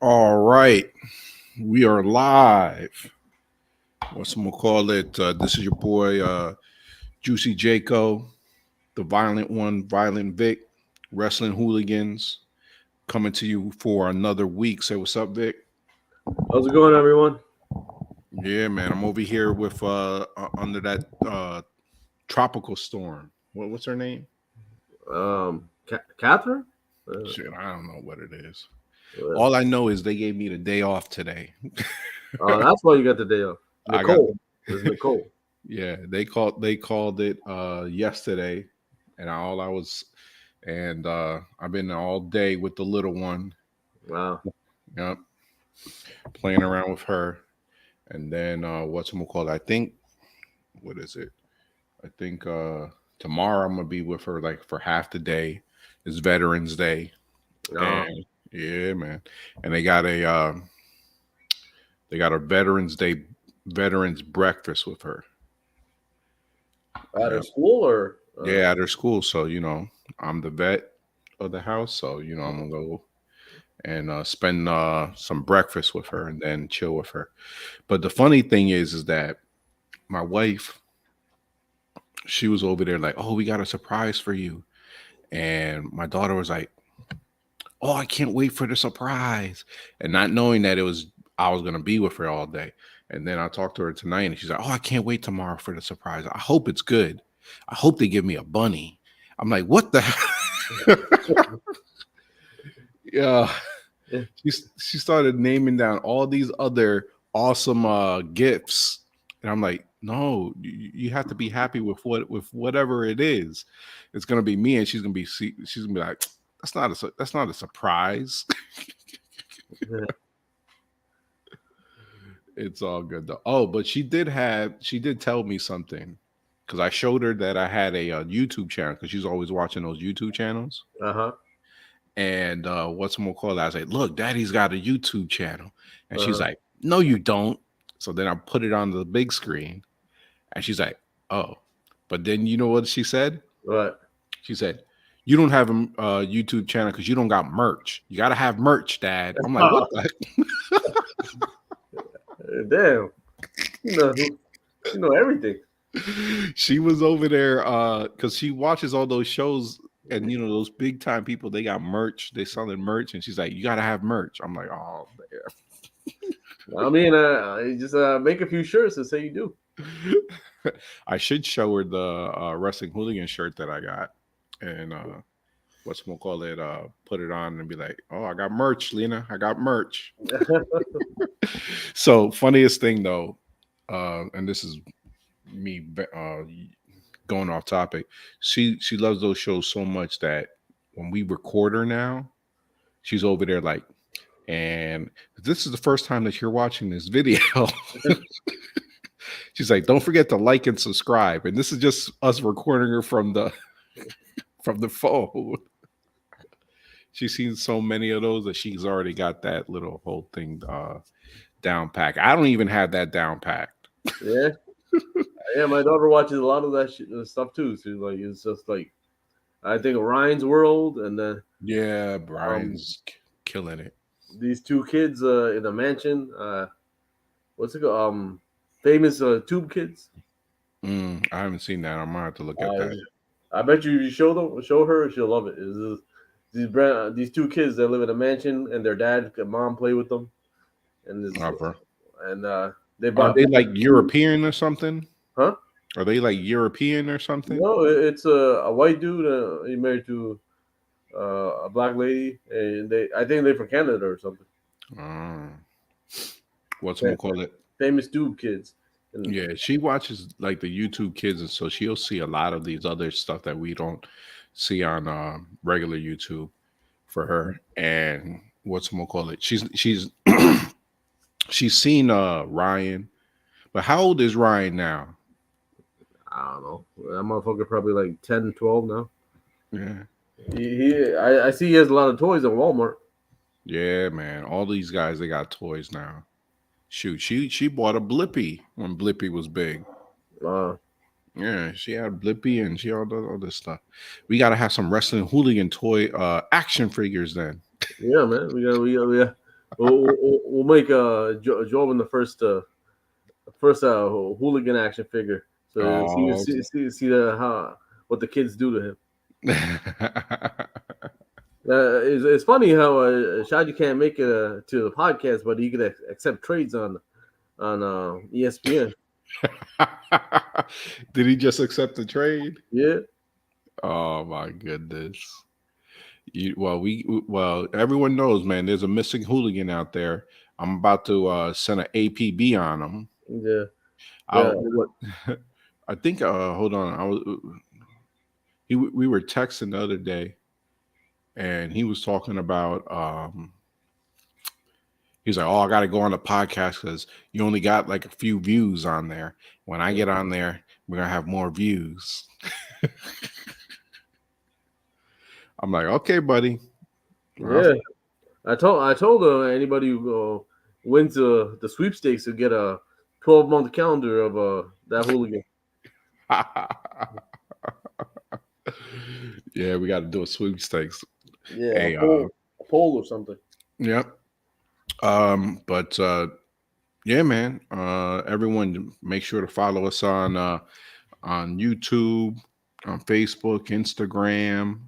All right, we are live. What's gonna call it? This is your boy Juicy Jeiko, the violent one, Violent Vic, Wrestling Hooligans, coming to you for another week. Say what's up, Vic. How's it going, everyone? Yeah, man, I'm over here with under that tropical storm. What's her name? Catherine? Shit, I don't know what it is. Uh, All I know is they gave me the day off today. that's why you got the day off. I got Nicole. It's Nicole. Yeah, they called it yesterday, and all I was and I've been all day with the little one. Wow. Yep, playing around with her, and then what's gonna call it? I think what is it? I think tomorrow I'm gonna be with her like for half the day. It's Veterans Day, Uh, and yeah, man, and they got a Veterans Day veterans breakfast with her. at her Yep. school or? Yeah, at her school. So, I'm the vet of the house. So, I'm going to go and spend some breakfast with her and then chill with her. But the funny thing is that my wife, she was over there like, oh, we got a surprise for you. And my daughter was like, oh, I can't wait for the surprise. And not knowing that I was going to be with her all day. And then I talked to her tonight and she's like, oh, I can't wait tomorrow for the surprise. I hope it's good. I hope they give me a bunny. I'm like, what the hell? Yeah. Yeah. She started naming down all these other awesome gifts. And I'm like, no, you have to be happy with whatever it is. It's gonna be me, and she's gonna be like, that's not a surprise. Yeah. It's all good though. Oh, but she did tell me something because I showed her that I had a YouTube channel because she's always watching those YouTube channels. Uh-huh. And what's more called? I was like, look, Daddy's got a YouTube channel, and she's Uh-huh. like, no, you don't. So then I put it on the big screen, and she's like, oh, but then you know what she said? What? She said, you don't have a YouTube channel because you don't got merch. You got to have merch, Dad. I'm like, what the heck? Damn. You know, you know everything. She was over there because she watches all those shows, and those big time people, they got merch, they selling merch, and she's like, you got to have merch. I'm like, oh I mean, you just make a few shirts and say you do. man. I should show her the wrestling hooligan shirt that I got, and what's gonna call it, put it on and be like, oh, I got merch, Lena, I got merch. So funniest thing though, and this is me going off topic. She loves those shows so much that when we record her now, she's over there like, and this is the first time that you're watching this video. She's like, don't forget to like and subscribe. And this is just us recording her from the from the phone. She's seen so many of those that she's already got that little whole thing down packed. I don't even have that down packed. Yeah. Yeah, my daughter watches a lot of that stuff too. She's like, it's just like, I think Ryan's World, and then Yeah, Brian's killing it. these two kids in a mansion. What's it called? Famous tube kids. I haven't seen that. I might have to look at that. I bet you show her, she'll love it. These two kids that live in a mansion, and their dad and mom play with them, and they Are bought. they like European or something? Huh? Are they like European or something? No, it's a white dude. He married to a black lady, and I think they're from Canada or something. What's we'll call it? Famous tube kids. And Yeah, she watches like the YouTube kids, and so she'll see a lot of these other stuff that we don't see on regular YouTube for her. And what's we'll call it? She's she's seen Ryan, but how old is Ryan now? I don't know. That motherfucker probably like 10, 12 now. Yeah. I see he has a lot of toys at Walmart. Yeah, man. All these guys, they got toys now. Shoot, she bought a Blippy when Blippy was big. Yeah, she had Blippy and she all this stuff. We gotta have some wrestling hooligan toy action figures then. Yeah, man. We got. We'll make Jordan the first hooligan action figure. So Oh, see the how what the kids do to him. It's funny how Shaji can't make it to the podcast, but he could accept trades on ESPN. did he just accept the trade? Yeah, Oh my goodness. Well, everyone knows, man. There's a missing hooligan out there. I'm about to send an APB on him. yeah, yeah. I what? I think. Hold on. We were texting the other day, and he was talking about. He's like, "Oh, I got to go on the podcast because you only got like a few views on there. When I get on there, we're gonna have more views." I'm like, "Okay, buddy." Well, Yeah. I told anybody who wins the sweepstakes to get a 12-month calendar of that hooligan. yeah, we got to do a sweepstakes. Yeah, Hey, a poll or something. yep. But yeah, man. Everyone, make sure to follow us on YouTube, on Facebook, Instagram.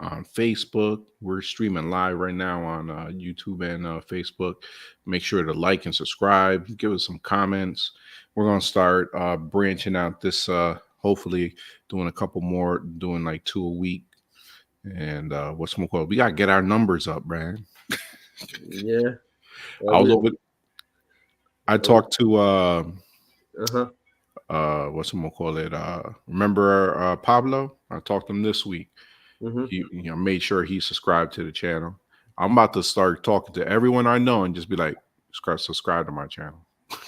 On Facebook, we're streaming live right now on YouTube and Facebook. Make sure to like and subscribe. Give us some comments. We're gonna start branching out this. Hopefully, doing a couple more, doing like 2 a week. And what's more called? We gotta get our numbers up, man. Yeah. I was over. I talked to Uh-huh. what's gonna call it? Remember Pablo? I talked to him this week. Mm-hmm. He made sure he subscribed to the channel. I'm about to start talking to everyone I know and just be like, subscribe to my channel. About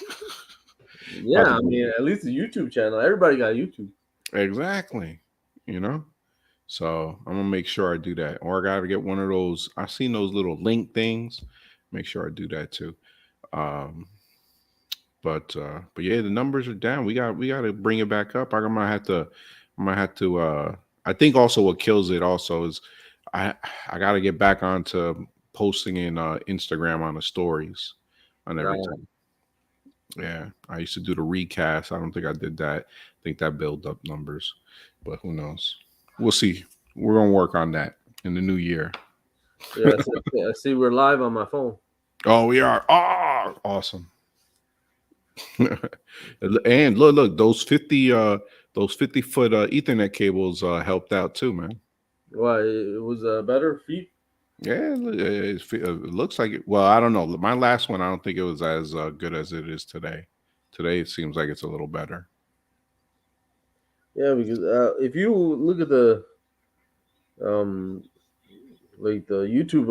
Yeah, to I do mean, at least the YouTube channel. Everybody got YouTube. exactly, you know. So I'm gonna make sure I do that, or I gotta get one of those. I've seen those little link things. Make sure I do that too. Um, but yeah, the numbers are down. We got to bring it back up. I might have to. I think also what kills it also is I I got to get back onto posting in Instagram on the stories on Uh, everything. Yeah, I used to do the recast. I don't think I did that. I think that built up numbers, but who knows? We'll see. We're gonna work on that in the new year. yeah, I see we're live on my phone. Oh, we are. Oh, awesome. And look, those 50-foot Ethernet cables helped out too, man. Why it was better feet? Yeah, it looks like it. Well, I don't know. My last one, I don't think it was as good as it is today. Today, it seems like it's a little better. Yeah, because if you look at the um like the YouTube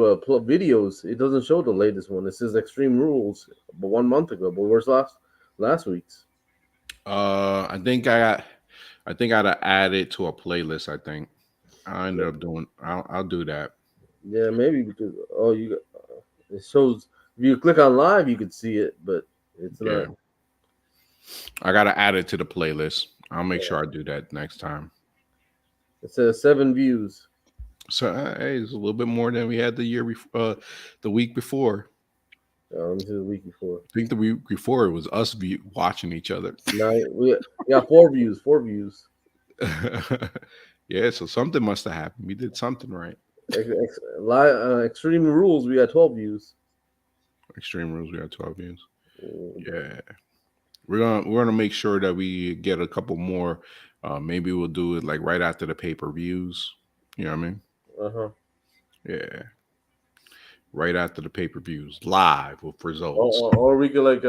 videos, it doesn't show the latest one. It says Extreme Rules, but 1 month ago. But where's last week's? I think I gotta add it to a playlist. I think I ended up doing. I'll do that. Yeah, maybe because it shows if you click on live, you could see it, but it's Yeah, not. I gotta add it to the playlist. I'll make sure I do that next time. It says 7 views. So hey, it's a little bit more than we had the week before. Let me see the week before. I think the week before it was us watching each other. Now we got 4 views. 4 views. Yeah, so something must have happened. We did something right. Extreme Rules. We got 12 views. Extreme Rules, we got 12 views. Mm, Yeah, we're gonna make sure that we get a couple more. Maybe we'll do it like right after the pay-per-views. You know what I mean? uh-huh. Yeah, right after the pay-per-views, live with results. Or we could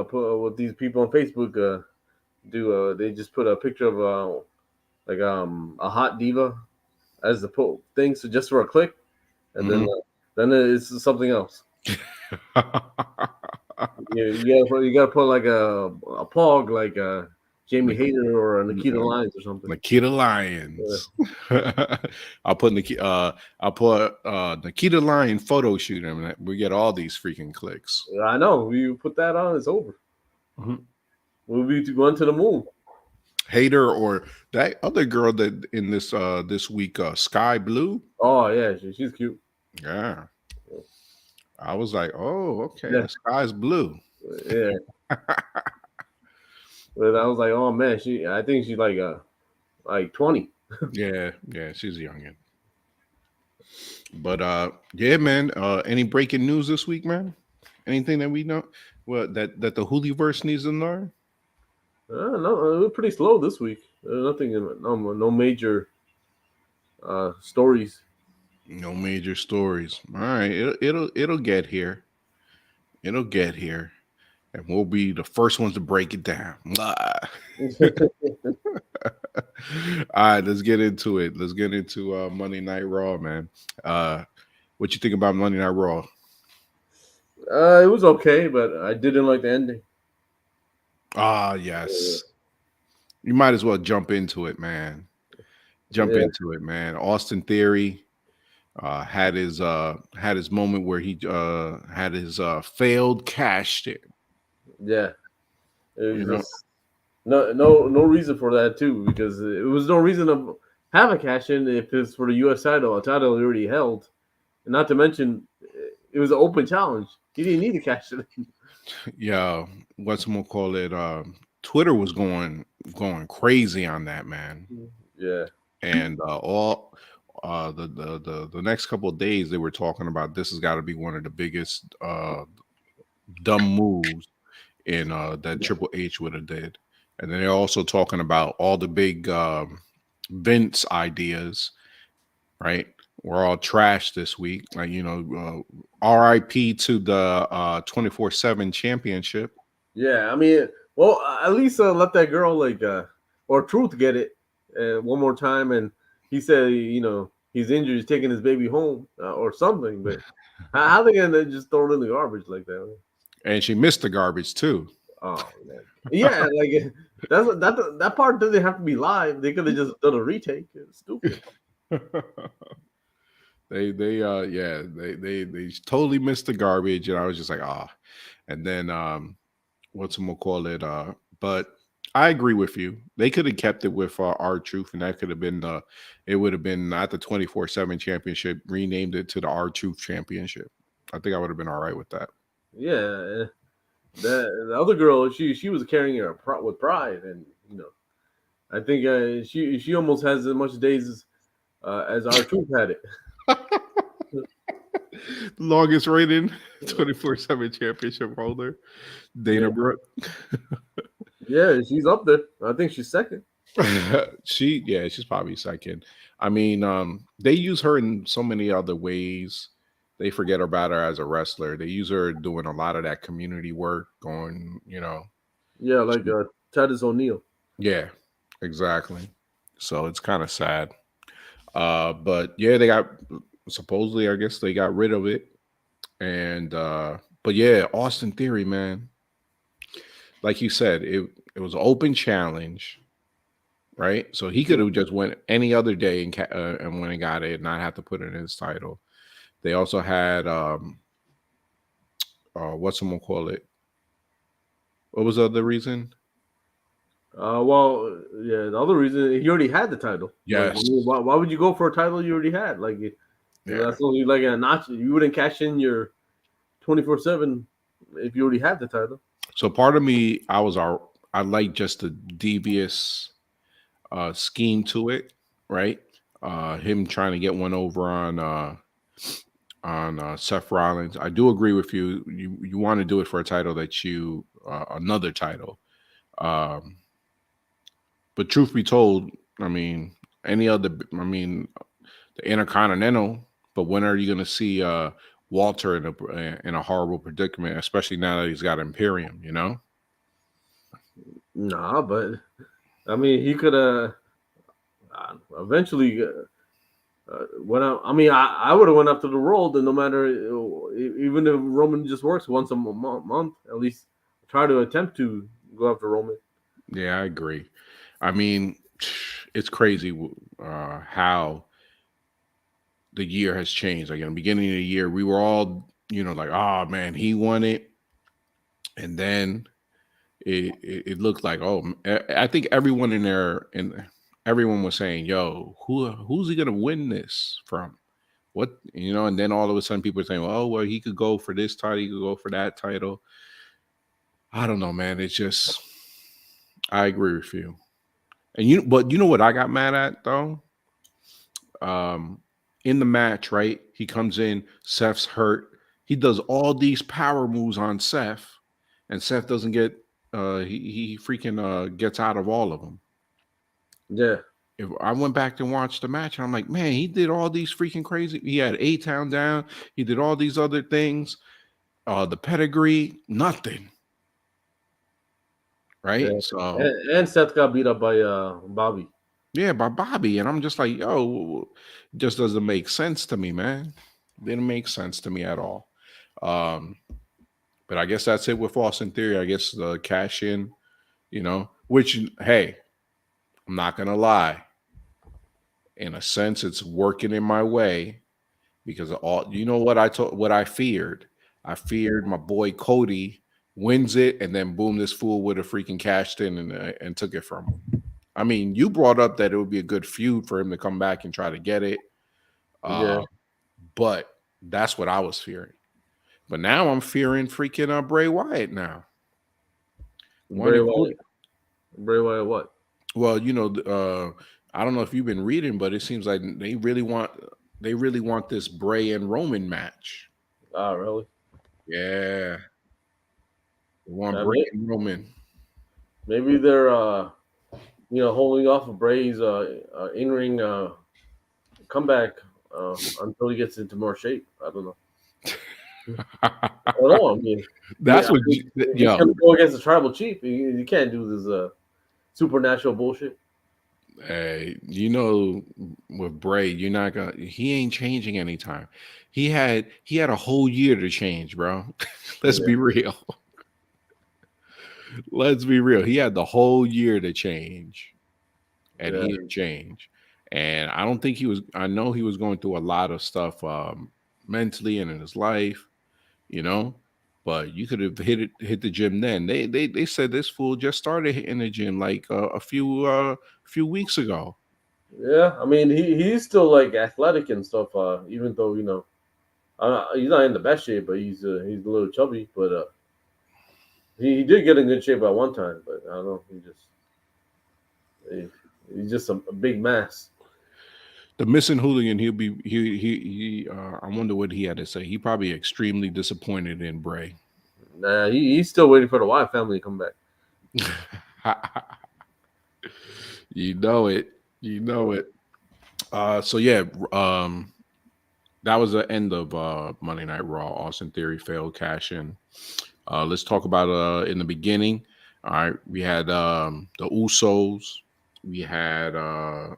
put what these people on Facebook do. They just put a picture of a hot diva as the thing, so just for a click, and Mhm. then it's something else. You gotta put like a pog like Jamie Nik- Hayter or Nikita uh, Lyons or something. Nikita Yeah. Lyons. I'll put Nikita Lyon photo shoot him. We get all these freaking clicks. Yeah, I know. You put that on, it's over. Mhm. We'll be going to the moon. Hater or that other girl that in this week, Sky Blue. Oh yeah, she's cute. Yeah, I was like, oh, okay, Yeah, the sky's blue. yeah. But I was like, oh man, I think she's like 20. Yeah, yeah, she's youngin. But yeah, man. Any breaking news this week, man? Anything that we know? Well, that the Hooliverse needs to know? No, it was pretty slow this week. Nothing, no major stories. No major stories. All right, it'll get here. It'll get here, and we'll be the first ones to break it down. Blah. All right, let's get into it. Let's get into Monday Night Raw, man. Uh, what you think about Monday Night Raw? It was okay, but I didn't like the ending. Ah, yes. You might as well jump into it, man. Jump Yeah, into it, man. Austin Theory had his moment where he had his failed cash in. yeah. It You was know, just no reason for that too, because it was no reason to have a cash in if it's for the U.S. title, a title he already held, and not to mention it was an open challenge. He didn't need to cash it in. yeah. What's gonna call it? Twitter was going crazy on that, man, Yeah, and all the next couple of days they were talking about this has got to be one of the biggest dumb moves in that Triple H would have did. And then they're also talking about all the big Vince ideas, right? We're all trashed this week. Like, RIP to the 24/7 championship. yeah. I mean, well, at least let that girl or Truth get it one more time, and he said he's injured, he's taking his baby home or something. But how they gonna just throw it in the garbage like that? And she missed the garbage too. Oh man. Yeah, like that part doesn't have to be live. They could have just done a retake. It's stupid. They totally missed the garbage. And I was just like, and then what's gonna call it? But I agree with you. They could have kept it with our truth, and that could have been it would have been not the 24/7 championship, renamed it to the R Truth championship. I think I would have been all right with that. Yeah, the other girl, she was carrying her with pride, and I think she almost has as much days as our truth had it. Longest reigning 24/7 championship holder, Yeah, Dana Brooke. yeah, she's up there. I think she's second. She's probably second. I mean, they use her in so many other ways. They forget about her as a wrestler. They use her doing a lot of that community work, going, Yeah, like Titus O'Neil. yeah, exactly. So it's kind of sad. But yeah, they got supposedly, I guess they got rid of it. And but yeah, Austin Theory, man. Like you said, it was an open challenge, right? So he could have just went any other day and went and got it, and not have to put it in his title. They also had what's someone call it? What was the other reason? Well, yeah. The other reason he already had the title. Like, Yes. why would you go for a title you already had? Like, Yeah. that's only like a notch. You wouldn't cash in your 24/7 if you already had the title. So part of me, I like just the devious scheme to it, right? Him trying to get one over on Seth Rollins. I do agree with you. You want to do it for a title that you another title. Um, but truth be told, I mean, any other, I mean, the Intercontinental. But when are you going to see Walter in a horrible predicament, especially now that he's got Imperium? Nah, but I mean, he could eventually went out. I mean, I would have went after the role, and no matter even if Roman just works once a month, at least try to attempt to go after Roman. Yeah, I agree. I mean, it's crazy how the year has changed. Like in the beginning of the year, we were all, like, oh man, he won it, and then it looked like, I think everyone in there and everyone was saying, yo, who's he gonna win this from? What, and then all of a sudden people are saying, "Oh, well, he could go for this title, he could go for that title." I don't know, man. It's just, I agree with you. But you know what I got mad at though? Um, in the match, right? He comes in, Seth's hurt. He does all these power moves on Seth, and Seth doesn't get. He freaking gets out of all of them. Yeah, If I went back and watched the match, I'm like, man, he did all these freaking crazy. He had A-Town down. He did all these other things. The pedigree, nothing. yeah. Right? So And Seth got beat up by Bobby. yeah, by Bobby, and I'm just like, yo, just doesn't make sense to me, man. Didn't make sense to me at all. Um, but I guess that's it with Austin Theory. I guess the cash in, which hey, I'm not gonna lie. In a sense, it's working in my way because all what I feared. I feared my boy Cody wins it, and then boom, this fool would have freaking cashed in and took it from him. I mean, you brought up that it would be a good feud for him to come back and try to get it, Yeah, but that's what I was fearing. But now I'm fearing freaking Bray Wyatt now. One Bray if Wyatt. Bray Wyatt, what? well, I don't know if you've been reading, but it seems like they really want this Bray and Roman match. Ah, really? Yeah, they want Yeah, Bray and Roman. maybe they're holding off of Bray's in ring comeback until he gets into more shape. I don't know. I don't know. I mean, That's what, he's yo. going to go against the tribal chief. You can't do this supernatural bullshit. Hey, with Bray, you're not gonna. He ain't changing anytime. He had a whole year to change, bro. Let's Yeah, be real. Let's be real. He had the whole year to change, and yeah, he didn't change. And I don't think he was. I know he was going through a lot of stuff mentally and in his life, you know. But you could have hit the gym then. They said this fool just started hitting the gym like a few weeks ago. yeah. I mean, he's still like athletic and stuff. Even though he's not in the best shape, but he's a little chubby. But he did get in good shape at one time. But I don't know. He, he's just a big mass. The missing hooligan, he'll be he I wonder what he had to say. He probably extremely disappointed in Bray. Nah, he's still waiting for the Wyatt family to come back. You know it. You know it. So yeah, that was the end of Monday Night Raw. Austin Theory failed cash in. Let's talk about in the beginning. All right, we had the Usos. We had the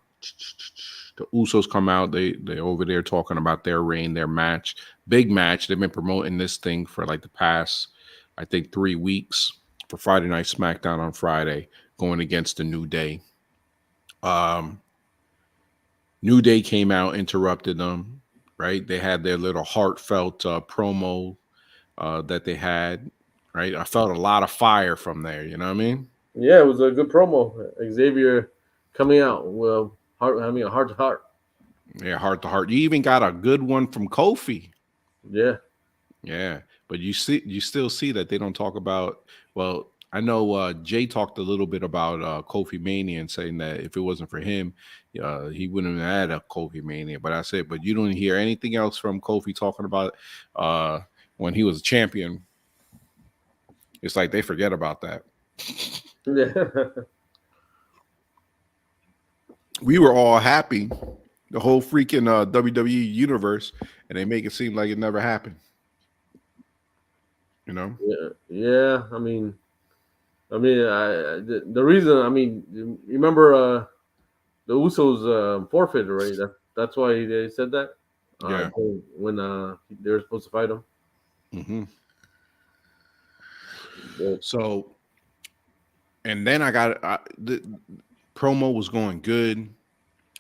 Usos come out. They over there talking about their reign, their match, big match. They've been promoting this thing for like the past, I think, 3 weeks for Friday Night SmackDown on Friday, going against the New Day. Um, New Day came out, interrupted them. Right, they had their little heartfelt promo that they had. Right, I felt a lot of fire from there. You know what I mean? Yeah, it was a good promo. Xavier coming out. Well, having a heart to heart. Yeah, heart to heart. You even got a good one from Kofi. Yeah, Yeah, but you still see that they don't talk about. Well, I know Jay talked a little bit about Kofi Mania and saying that if it wasn't for him, he wouldn't have had a Kofi Mania. But I said, but you don't hear anything else from Kofi talking about when he was a champion. It's like they forget about that. yeah, We were all happy, the whole freaking WWE universe, and they make it seem like it never happened. You know? yeah, yeah. The reason. I mean, you remember the Usos forfeited, right? That's why they said that Yeah. when they were supposed to fight him. Hmm. But, So, and then the promo was going good,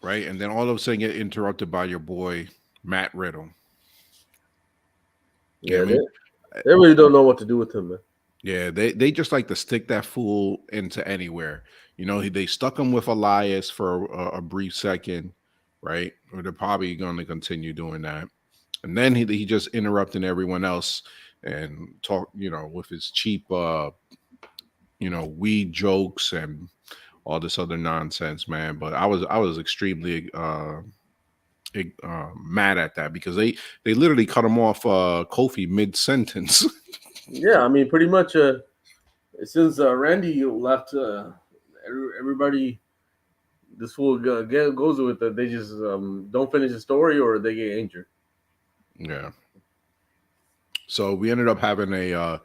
right? And then all of a sudden get interrupted by your boy Matt Riddle. You know yeah, what I mean? they really don't know what to do with him, man. Yeah, they just like to stick that fool into anywhere. They stuck him with Elias for a brief second, right? Or they're probably going to continue doing that. And then he just interrupting everyone else and talk, with his cheap, weed jokes and all this other nonsense, man. But I was extremely mad at that because they literally cut him off, Kofi mid sentence. Yeah, I mean, pretty much. Since Randy left, everybody this fool goes with it. They just don't finish the story or they get injured. Yeah. So we ended up having a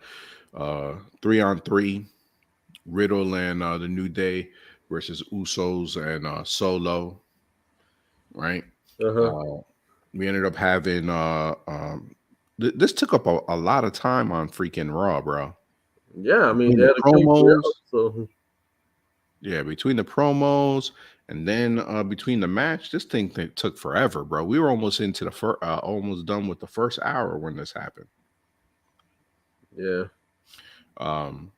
3-on-3, Riddle and the New Day versus Usos and Solo, right? Uh huh. Uh, we ended up having this took up a lot of time on freaking Raw, bro. Yeah, I mean Between they the had to kill 3 promos, out. So yeah, between the promos and then between the match, this thing took forever, bro. We were almost into the almost done with the first hour when this happened. yeah, Um,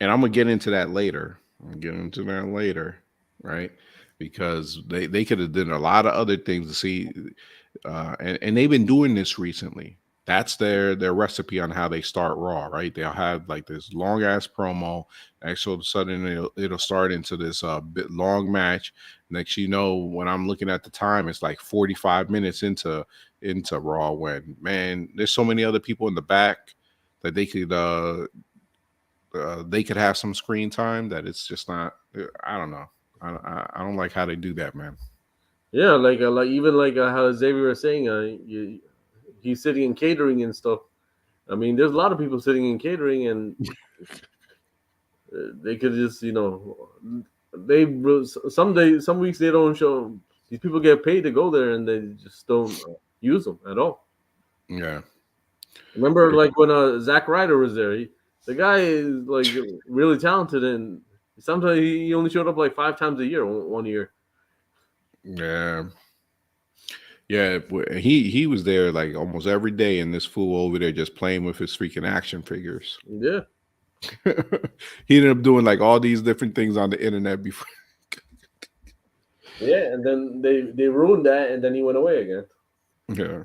and I'm gonna get into that later. I'll get into that later, right? Because they could have done a lot of other things to see, and they've been doing this recently. That's their recipe on how they start Raw, right? They'll have like this long ass promo. Actually, all of a sudden it'll start into this bit long match. Next, when I'm looking at the time, it's like 45 minutes into Raw. When man, there's so many other people in the back that they could have some screen time that it's just not. I don't know. I don't like how they do that, man. yeah. Like even like how Xavier was saying, he's sitting in catering and stuff. I mean, there's a lot of people sitting in catering, and they could just they some weeks they don't show. These people get paid to go there, and they just don't use them at all. Yeah. Remember, like when Zack Ryder was there, the guy is like really talented, and sometimes he only showed up like 5 times a year, one year. Yeah. Yeah, he was there like almost every day, and this fool over there just playing with his freaking action figures. Yeah, He ended up doing like all these different things on the internet before. yeah, and then they ruined that, and then he went away again. Yeah.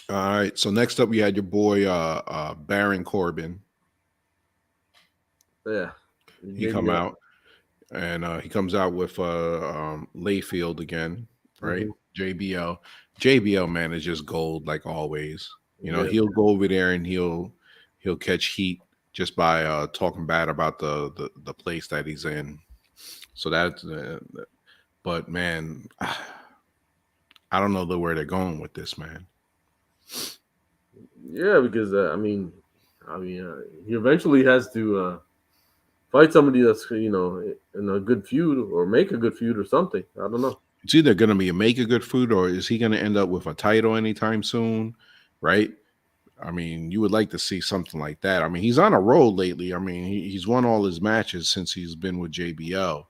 All right. So next up, we had your boy Baron Corbin. Yeah, He come JBL. out and he comes out with Layfield again, right? Hmm. JBL. JBL man is just gold like always. Yeah, He'll go over there and he'll catch heat just by talking bad about the place that he's in. So that's but man, I don't know where they're going with this, man. yeah, because he eventually has to fight somebody that's in a good feud or make a good feud or something. I don't know. It's either going to be a make a good food or is he going to end up with a title anytime soon, right? I mean, you would like to see something like that. I mean, he's on a roll lately. I mean, he's won all his matches since he's been with JBL,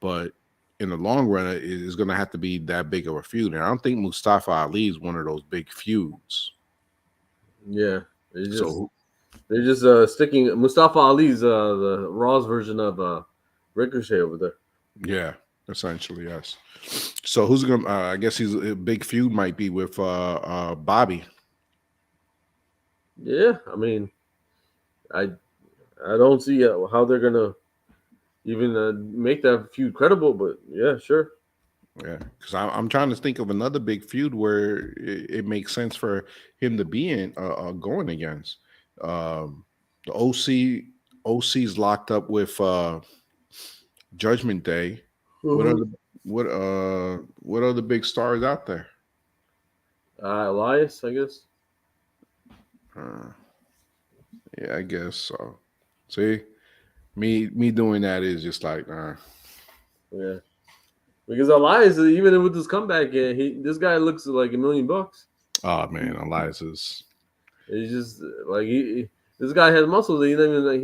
but in the long run, it is going to have to be that big of a feud. And I don't think Mustafa Ali is one of those big feuds. Yeah, they just So, they're just sticking Mustafa Ali's the Raw's version of Ricochet over there. yeah, essentially, yes. So, who's going to, I guess he's a big feud might be with Bobby. Yeah, I mean, I I don't see how they're gonna even make that feud credible, but yeah, sure. Yeah, because I'm trying to think of another big feud where it makes sense for him to be in going against. The OC's locked up with Judgment Day. What Mhm. other what other big stars out there? Elias, I guess. Uh, yeah, I guess so. See, me doing that is just like, Yeah, because Elias, even with his comeback, this guy looks like $1 million. oh man, Elias is It's just like this guy has muscles. He's not even like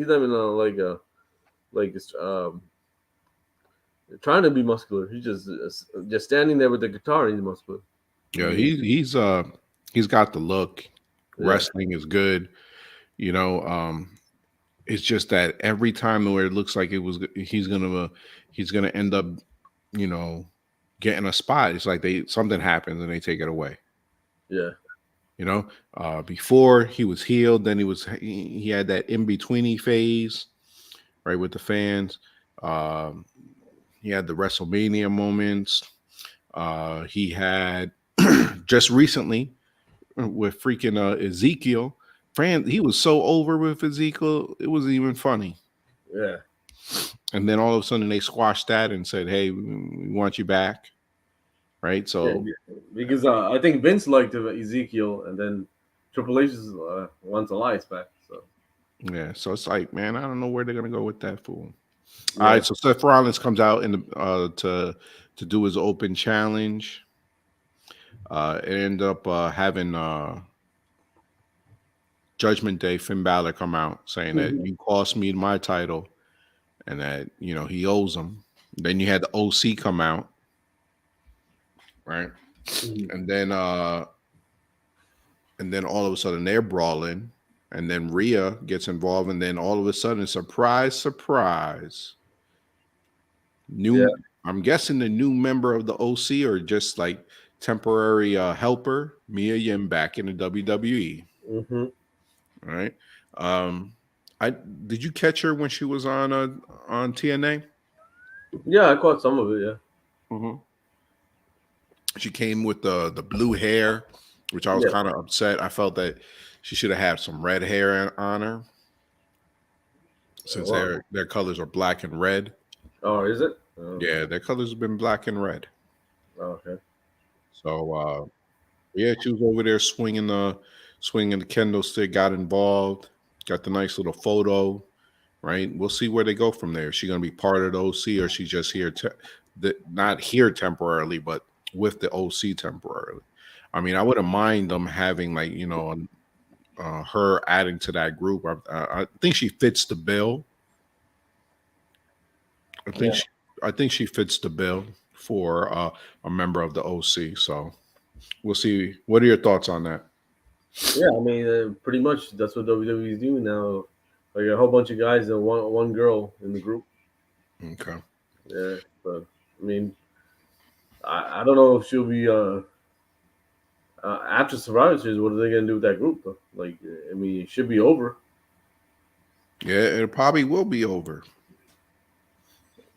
trying to be muscular. He's just standing there with the guitar. And he's muscular. I yeah, mean, he's got the look. yeah, Wrestling is good. You know, it's just that every time where it looks like he's gonna end up, you know, getting a spot. It's like they something happens and they take it away. Yeah. You know, before he was healed, then he had that in betweeny phase, right, with the fans. Um, he had the WrestleMania moments. He had just recently with freaking Ezekiel. He was so over with Ezekiel, it wasn't even funny. Yeah. And then all of a sudden they squashed that and said, "Hey, we want you back." Right? Yeah. So Because I think Vince liked Ezekiel, and then Triple H wants Elias back. So yeah, so it's like, man, I don't know where they're gonna go with that fool. All yeah. right, so Seth Rollins comes out in the to do his open challenge. It ended up having Judgment Day Finn Balor come out saying that Mhm. you cost me my title and that he owes them. Then you had the OC come out, right? Mhm. And then all of a sudden they're brawling, and then Rhea gets involved, and then all of a sudden, surprise, surprise, Yeah. new. I'm guessing the new member of the OC or just like temporary helper, Mia Yim back in the WWE. Hmm. All right. Um, I did you catch her when she was on TNA? Yeah, I caught some of it. Yeah. Mm-hmm. She came with the blue hair, which I was Yeah. kind of upset. I felt that she should have had some red hair on her since Wow. their colors are black and red. Oh, is it? Yeah, their colors have been black and red. Okay. So yeah, she was over there swinging the kendo stick. Got involved. Got the nice little photo. Right. We'll see where they go from there. Is she going to be part of the OC, or she's just here not here temporarily, but with the OC temporarily. I mean, I wouldn't mind them having like her adding to that group. I think she fits the bill. I think Yeah. she, I think she fits the bill for a member of the OC. So we'll see. What are your thoughts on that? Yeah. I mean, pretty much that's what WWE is doing now. Like a whole bunch of guys and one girl in the group. Okay. Yeah. But I mean, I don't know if she'll be after Survivor Series. What are they gonna do with that group? Though? Like, I mean, it should be over. Yeah, it probably will be over.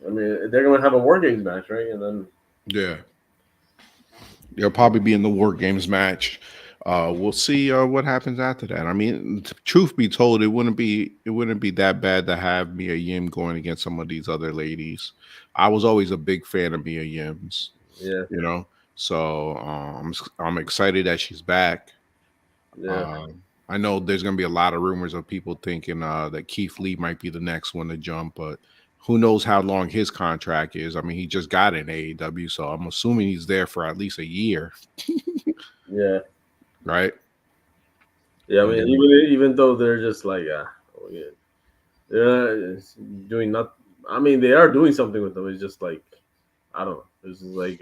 I mean, they're gonna have a War Games match, right? And then Yeah, they'll probably be in the War Games match. We'll see what happens after that. I mean, truth be told, it wouldn't be that bad to have Mia Yim going against some of these other ladies. I was always a big fan of Mia Yim's, yeah, so I'm excited that she's back. yeah, I know there's going to be a lot of rumors of people thinking that Keith Lee might be the next one to jump, but who knows how long his contract is? I mean, he just got in AEW, so I'm assuming he's there for at least a year, yeah, right? yeah. I And mean, then, even though they're just like, oh, yeah, they're doing not. I mean, they are doing something with them. It's just like I don't know. It's just like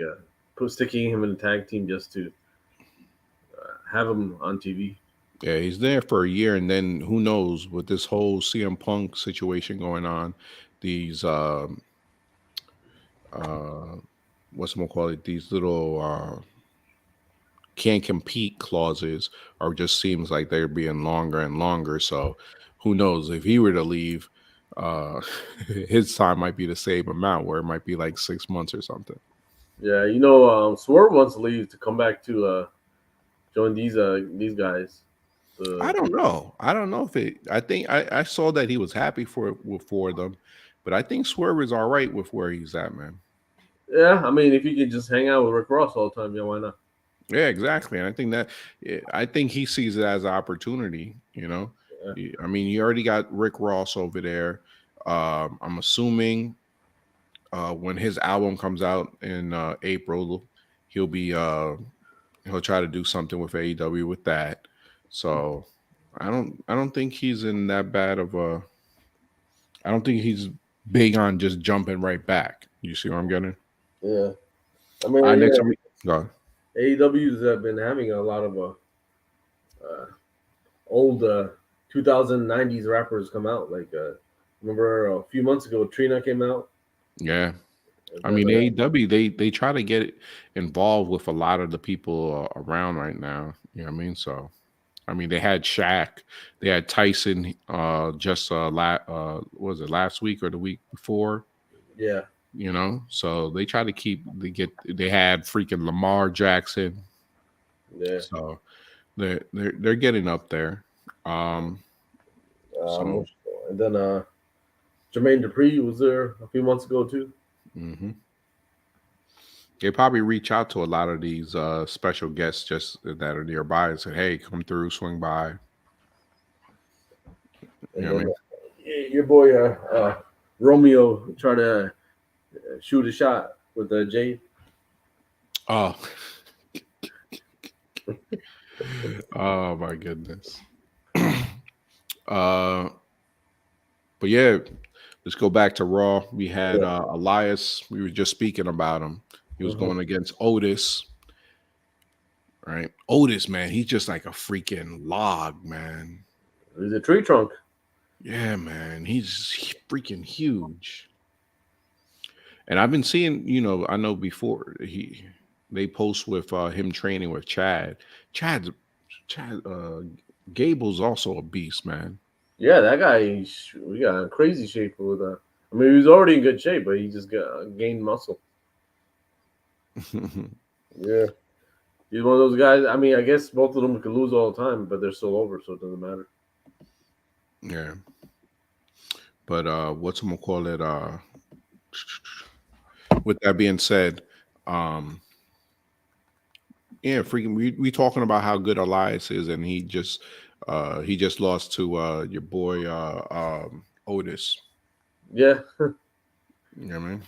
sticking him in a tag team just to have him on TV. yeah, he's there for a year, and then who knows with this whole CM Punk situation going on, these uh, what's more call it? These little can't compete clauses or just seems like they're being longer and longer. So who knows if he were to leave, uh, his time might be the same amount, where it might be like 6 months or something. Yeah, Swerve wants to leave to come back to join these guys. I The don't know. I don't know if it. I think I saw that he was happy for them, but I think Swerve is all right with where he's at, man. Yeah, I mean, if you could just hang out with Rick Ross all the time, yeah, why not? Yeah, exactly. And I think that I think he sees it as an opportunity. Yeah, I mean, you already got Rick Ross over there. I'm assuming when his album comes out in April, he'll be he'll try to do something with AEW with that. So I don't think he's in that bad of a. I don't think he's big on just jumping right back. You see what I'm getting? yeah. I mean, Next yeah, time, go. AEW's have been having a lot of uh, old 2090s rappers come out. Like, remember a few months ago, Trina came out. Yeah, And I then mean, AEW they try to get involved with a lot of the people around right now. You know what I mean? So I mean, they had Shaq, they had Tyson. Just what was it last week or the week before? yeah, You know, so they try to keep they had freaking Lamar Jackson. yeah. So they're getting up there. Um, so And then Jermaine Dupri was there a few months ago too. hmm they probably reach out to a lot of these special guests just that are nearby and say, "Hey, come through, swing by." You And know what I then mean? your boy Romeo tried to shoot a shot with Jay. Oh, oh my goodness. uh, but yeah, let's go back to Raw. We had Yeah. Elias. We were just speaking about him. He was Mhm. going against Otis. Right, Otis, man, he's just like a freaking log, man. He's a tree trunk. Yeah, man, he's freaking huge. And I've been seeing, I know before they post with him training with Chad. Chad Gable's also a beast, man. Yeah, that guy. We got crazy shape with that. I mean, he was already in good shape, but he just got gained muscle. Yeah, he's one of those guys. I mean, I guess both of them could lose all the time, but they're still over, so it doesn't matter. Yeah. But what's I'm gonna call it? With that being said, um, yeah, freaking we talking about how good Elias is, and he just lost to your boy Otis. Yeah, You know what I mean?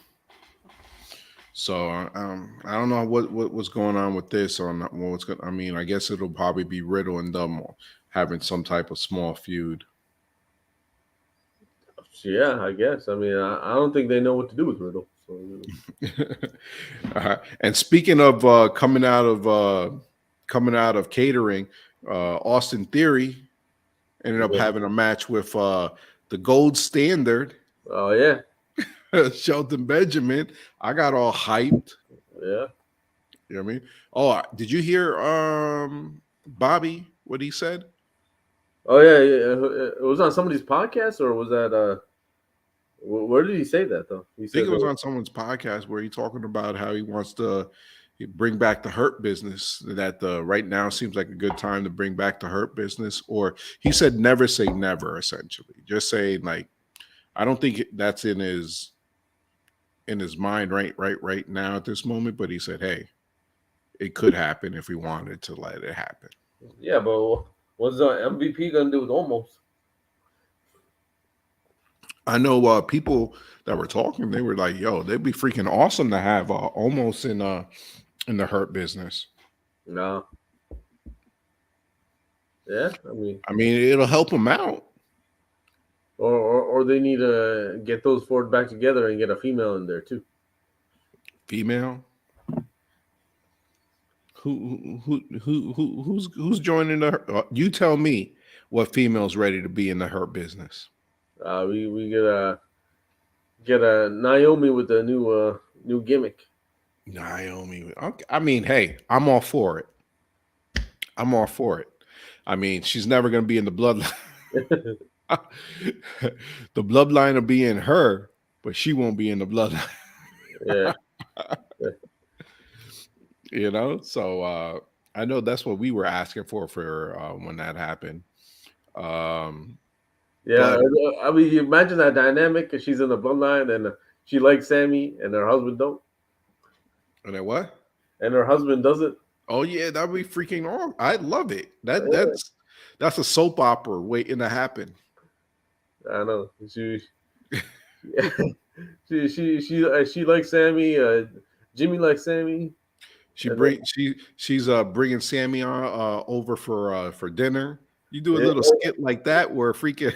So I don't know what's going on with this or not, what's going. I mean, I guess it'll probably be Riddle and them having some type of small feud. yeah. I guess. I mean, I don't think they know what to do with Riddle. So And speaking of coming out of catering, Austin Theory ended up yeah. having a match with the gold standard, Oh yeah, Shelton Benjamin. I got all hyped. yeah. You know what I mean? Oh, did you hear Bobby what he said? Oh yeah, yeah. It was on somebody's podcast, or was that? Where did he say that though? He I think said it was that. on someone's podcast where he talking about how he wants to bring back the hurt business. That right now seems like a good time to bring back the hurt business. Or he said, never say never. Essentially, just saying like I don't think that's in his mind right now at this moment. But he said, hey, it could happen if we wanted to let it happen. Yeah, but what's MVP gonna do with almost? I know people that were talking. They were like, "Yo, they'd be freaking awesome to have almost in the hurt business." No. Yeah, I mean, I mean, it'll help him out. or they need to get those four back together and get a female in there too. Female. Who's joining the? You tell me what female's ready to be in the hurt business. We get a Naomi with a new gimmick. Naomi. Okay. I mean, hey, I'm all for it. I'm all for it. I mean, she's never going to be in the bloodline. The bloodline will be in her, but she won't be in the bloodline. Yeah, So I know that's what we were asking for when that happened. Um, yeah. but I mean, you imagine that dynamic, because she's in the bloodline and she likes Sammy, and her husband don't, and then what? and her husband doesn't. Oh yeah, that'd be freaking awesome. I love it. Yeah, That's a soap opera waiting to happen. I know. She likes Sammy. Jimmy likes Sammy. And then, She's bringing Sammy on over for dinner. You do a yeah, little skit like that where freaking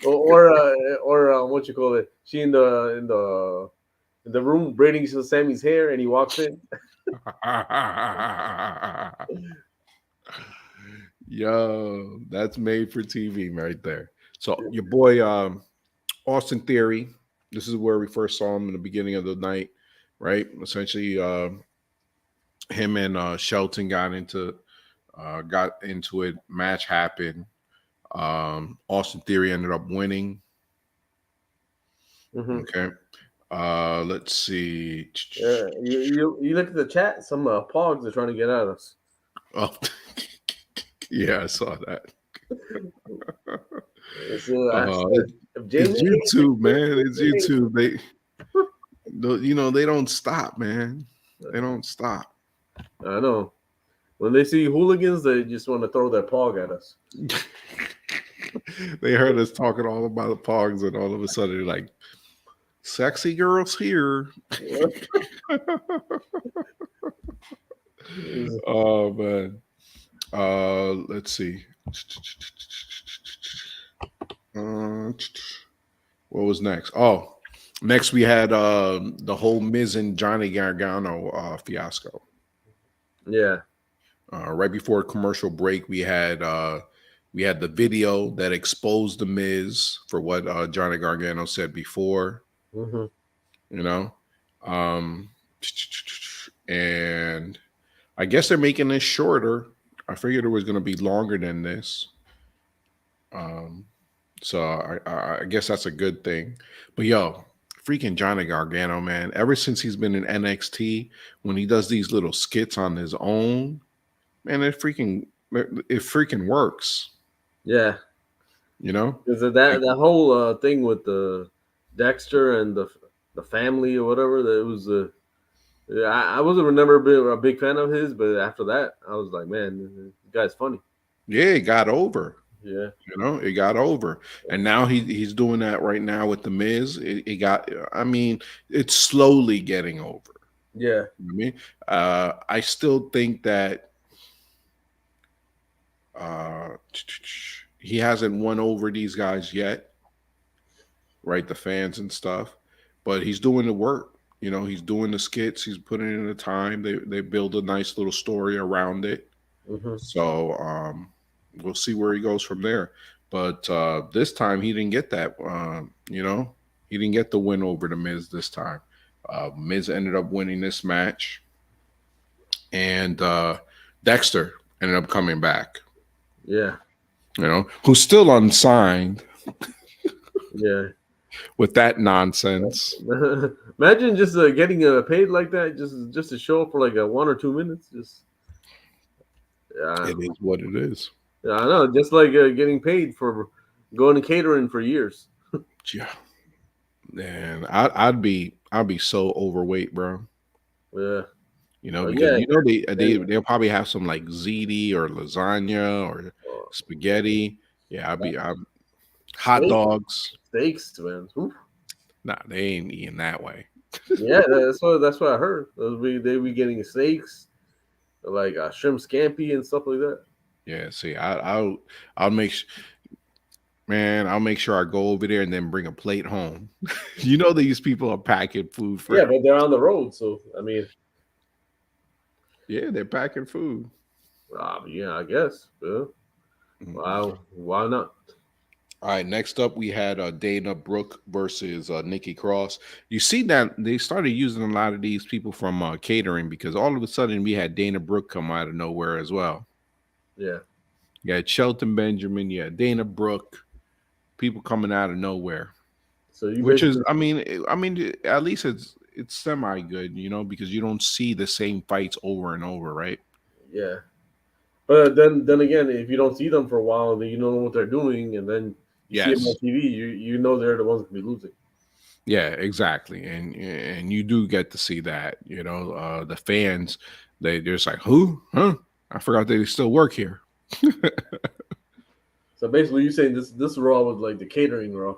what you call it? She in the room braiding Sammy's hair, and he walks in. yo, that's made for TV right there. So your boy Austin Theory, This is where we first saw him in the beginning of the night, right? Essentially, him and Shelton got into it. Match happened. Austin Theory ended up winning. Mm-hmm. Okay. Let's see. You look at the chat. Some pogs are trying to get at us. Oh, yeah, I saw that. So I said, if It's Jamie hates it, YouTube, man. It's Jamie hates YouTube. They don't stop, man. They it. don't stop. I know. When they see hooligans, they just want to throw their pog at us. They heard us talking all about the pogs, and all of a sudden, they're like, "Sexy girls here." Oh man. Let's see. What was next? Oh, next we had the whole Miz and Johnny Gargano fiasco. Yeah. Right before commercial break, we had the video that exposed the Miz for what Johnny Gargano said before. Mm-hmm. You know, um, and I guess they're making this shorter. I figured it was going to be longer than this. Um, so I guess that's a good thing. But yo, freaking Johnny Gargano, man, ever since he's been in NXT, when he does these little skits on his own, man, it freaking works. Yeah. You know? Because Like, that whole thing with the Dexter and the family or whatever, that it was I wasn't never been a big fan of his, but after that, I was like, man, this guy's funny. yeah, it got over. Yeah. You know, it got over. And now he's doing that right now with the Miz. It got I mean, it's slowly getting over. Yeah. You know what I mean? I still think that uh he hasn't won over these guys yet, right? The fans and stuff. But he's doing the work. You know, he's doing the skits, he's putting in the time. They build a nice little story around it. Mm-hmm. So we'll see where he goes from there. But this time he didn't get that. You know, he didn't get the win over the Miz this time. Miz ended up winning this match, and Dexter ended up coming back. Yeah. You know, who's still unsigned Yeah. with that nonsense. Imagine just getting paid like that, just to show up for like 1 or 2 minutes. Just yeah, It is what it is. yeah, I know. Just like getting paid for going to catering for years. Yeah, man, I'd be so overweight, bro. Yeah. You know, because Yeah. you know And, they'll probably have some like ziti or lasagna or spaghetti. Yeah, I'm hot steak, dogs. steaks, man. Oof. Nah, they ain't eating that way. Yeah, that's what I heard. They be getting steaks, like shrimp scampi and stuff like that. Yeah, see, I'll make man, I'll make sure I go over there and then bring a plate home. You know, these people are packing food for. Yeah, but they're on the road, so I mean, Yeah, they're packing food. yeah, I guess. Yeah. Mhm. Wow, why not? All right, next up we had Dana Brooke versus Nikki Cross. You see that they started using a lot of these people from catering because all of a sudden we had Dana Brooke come out of nowhere as well. Yeah. You had Shelton Benjamin, you had Dana Brooke, people coming out of nowhere. So you Which is, basically, at least it's semi good, you know, because you don't see the same fights over and over, right? yeah. But then again, if you don't see them for a while, then you don't know what they're doing, and then you see them on Yes. TV, you know they're the ones that be losing. Yeah, exactly. And you do get to see that, you know, the fans, they're just like, who? Huh? I forgot they still work here. So basically, you're saying this Raw was like the catering Raw,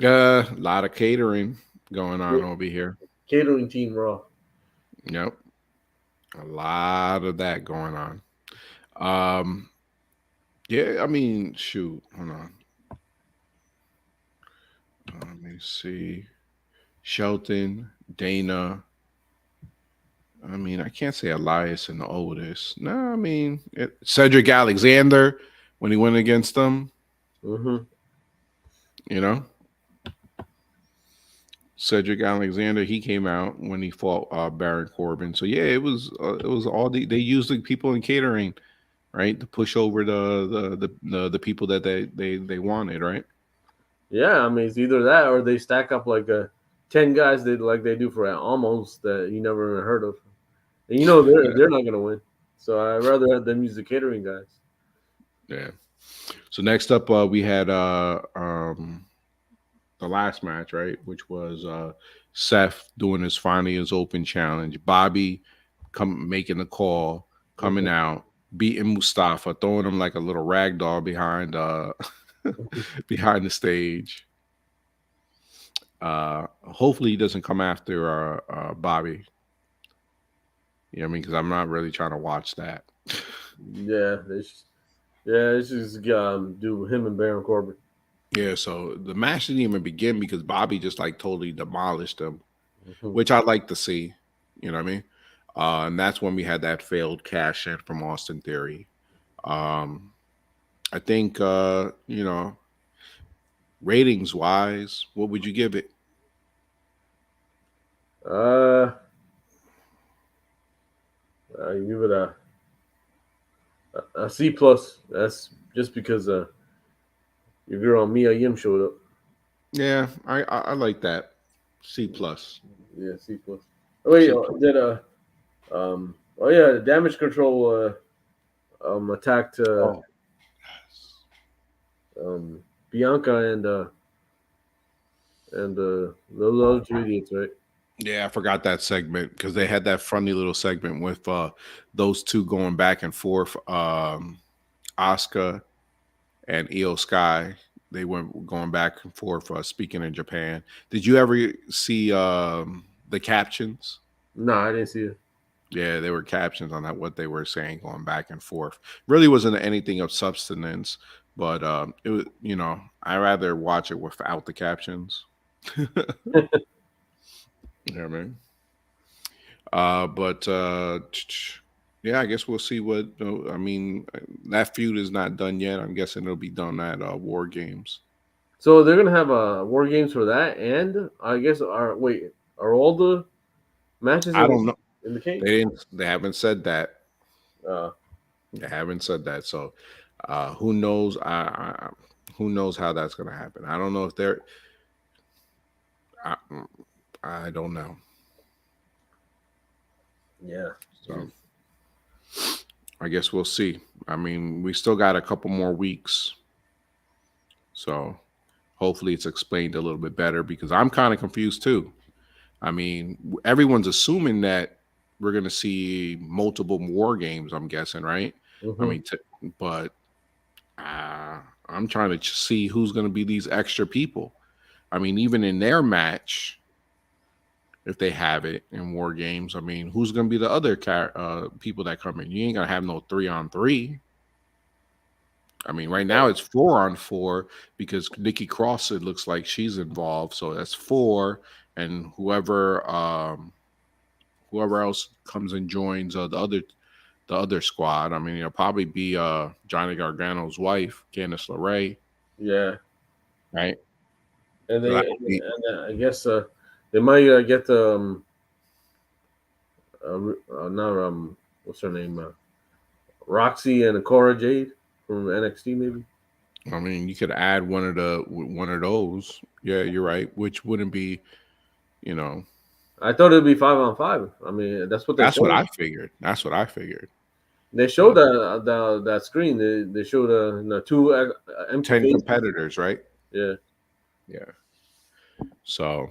A lot of catering going on over here. catering team Raw. Yep. A lot of that going on. Um, yeah, I mean, shoot, hold on. Let me see. Shelton, Dana. I mean, I can't say Elias and Otis. No, I mean Cedric Alexander when he went against them. Mm-hmm. You know, Cedric Alexander, he came out when he fought Baron Corbin. So yeah, it was all they used the people in catering, right, to push over the people that they wanted, right? Yeah, I mean it's either that or they stack up like 10 guys they do for almost that you never even heard of, and Yeah, they're not gonna win. So I'd rather have them use the catering guys. yeah. So next up, we had the last match, right, which was Seth doing his open challenge, Bobby come making the call, coming Mhm. out, beating Mustafa, throwing him like a little rag doll behind behind the stage. Hopefully he doesn't come after Bobby. You know what I mean? Because I'm not really trying to watch that. Yeah, they should just do him and Baron Corbin. Yeah, so the match didn't even begin because Bobby just like totally demolished him, Mhm. which I like to see. You know what I mean? And that's when we had that failed cash in from Austin Theory. Um, I think ratings wise, what would you give it? Uh, I give it a C plus. That's just because your girl Mia Yim showed up. Yeah, I like that. C plus. Yeah, C plus. Oh wait, C plus. did oh yeah, the damage control attacked Oh, um Bianca and those other two idiots, right? yeah, I forgot that segment because they had that funny little segment with those two going back and forth. Asuka and Io Sky. They went going back and forth speaking in Japan. Did you ever see the captions? No, I didn't see it. Yeah, there were captions on that what they were saying going back and forth. Really wasn't anything of substance, but it was I rather watch it without the captions. You know what I mean? But yeah, I guess we'll see what. I mean, that feud is not done yet. I'm guessing it'll be done at War Games. So they're gonna have war games for that, and I guess are all the matches I don't know. in the cage? They didn't. They haven't said that. Uh, They haven't said that. So, who knows? Who knows how that's going to happen? I don't know if they're. I, I don't know. yeah. So, I guess we'll see. I mean, we still got a couple more weeks. So, hopefully, it's explained a little bit better because I'm kind of confused too. I mean, everyone's assuming that we're going to see multiple war games. I'm guessing, right? I Hmm. mean, but I'm trying to see who's going to be these extra people. I mean, even in their match, if they have it in war games, I mean, who's going to be the other people that come in? You ain't going to have no 3-on-3. I mean, right now it's 4-on-4 because Nikki Cross, it looks like she's involved. So that's four. And whoever else comes and joins the other squad. I mean, it'll probably be Johnny Gargano's wife, Candice LeRae, Yeah, right? and So that they would be, and I guess they might get not what's her name, Roxy and Cora Jade from NXT maybe. I mean, you could add one of those. Yeah, you're right. Which wouldn't be, you know, I thought it'd be 5-on-5. I mean, that's what they that's what showed. I figured. That's what I figured. They showed But that screen. They showed two empty 10 faces. competitors, right? Yeah. Yeah. So,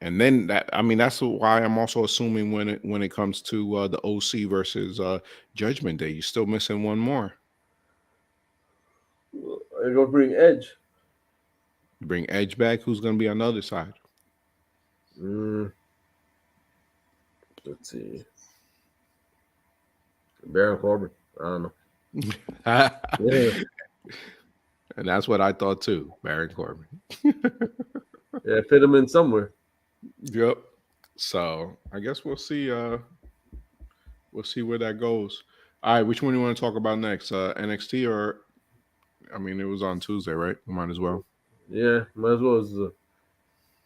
and then that, I mean, that's why I'm also assuming when it comes to the OC versus Judgment Day, you're still missing one more. I go bring Edge. You bring Edge back. Who's going to be on the other side? Mm, let's see. Baron Corbin. I don't know. Yeah. And that's what I thought too, Baron Corbin. Yeah, fit him in somewhere. Yep. So I guess we'll see where that goes. All right, which one do you want to talk about next? NXT or I mean, it was on Tuesday, right? We might as well. Yeah, might as well.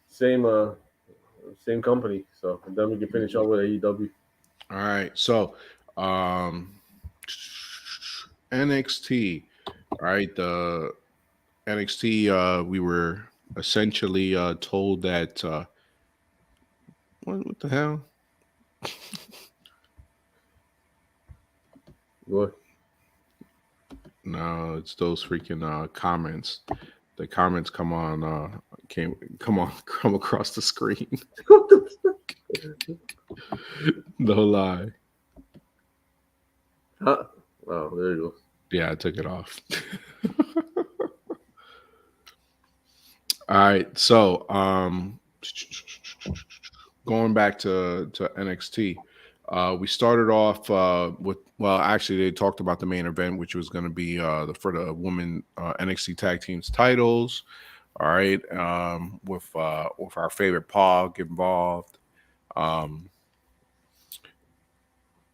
Same same company. So and then we can finish up with AEW. All right. So, um, NXT. All right. The NXT. We were essentially told that. What the hell? What? No, it's those freaking comments. The comments come on. Came come on. Come across the screen. No lie. Huh? Oh, there you go. Yeah, I took it off. All right. So, going back to NXT, we started off with well, actually, they talked about the main event, which was going to be for the women NXT tag teams titles. All right, with our favorite Paul involved, um,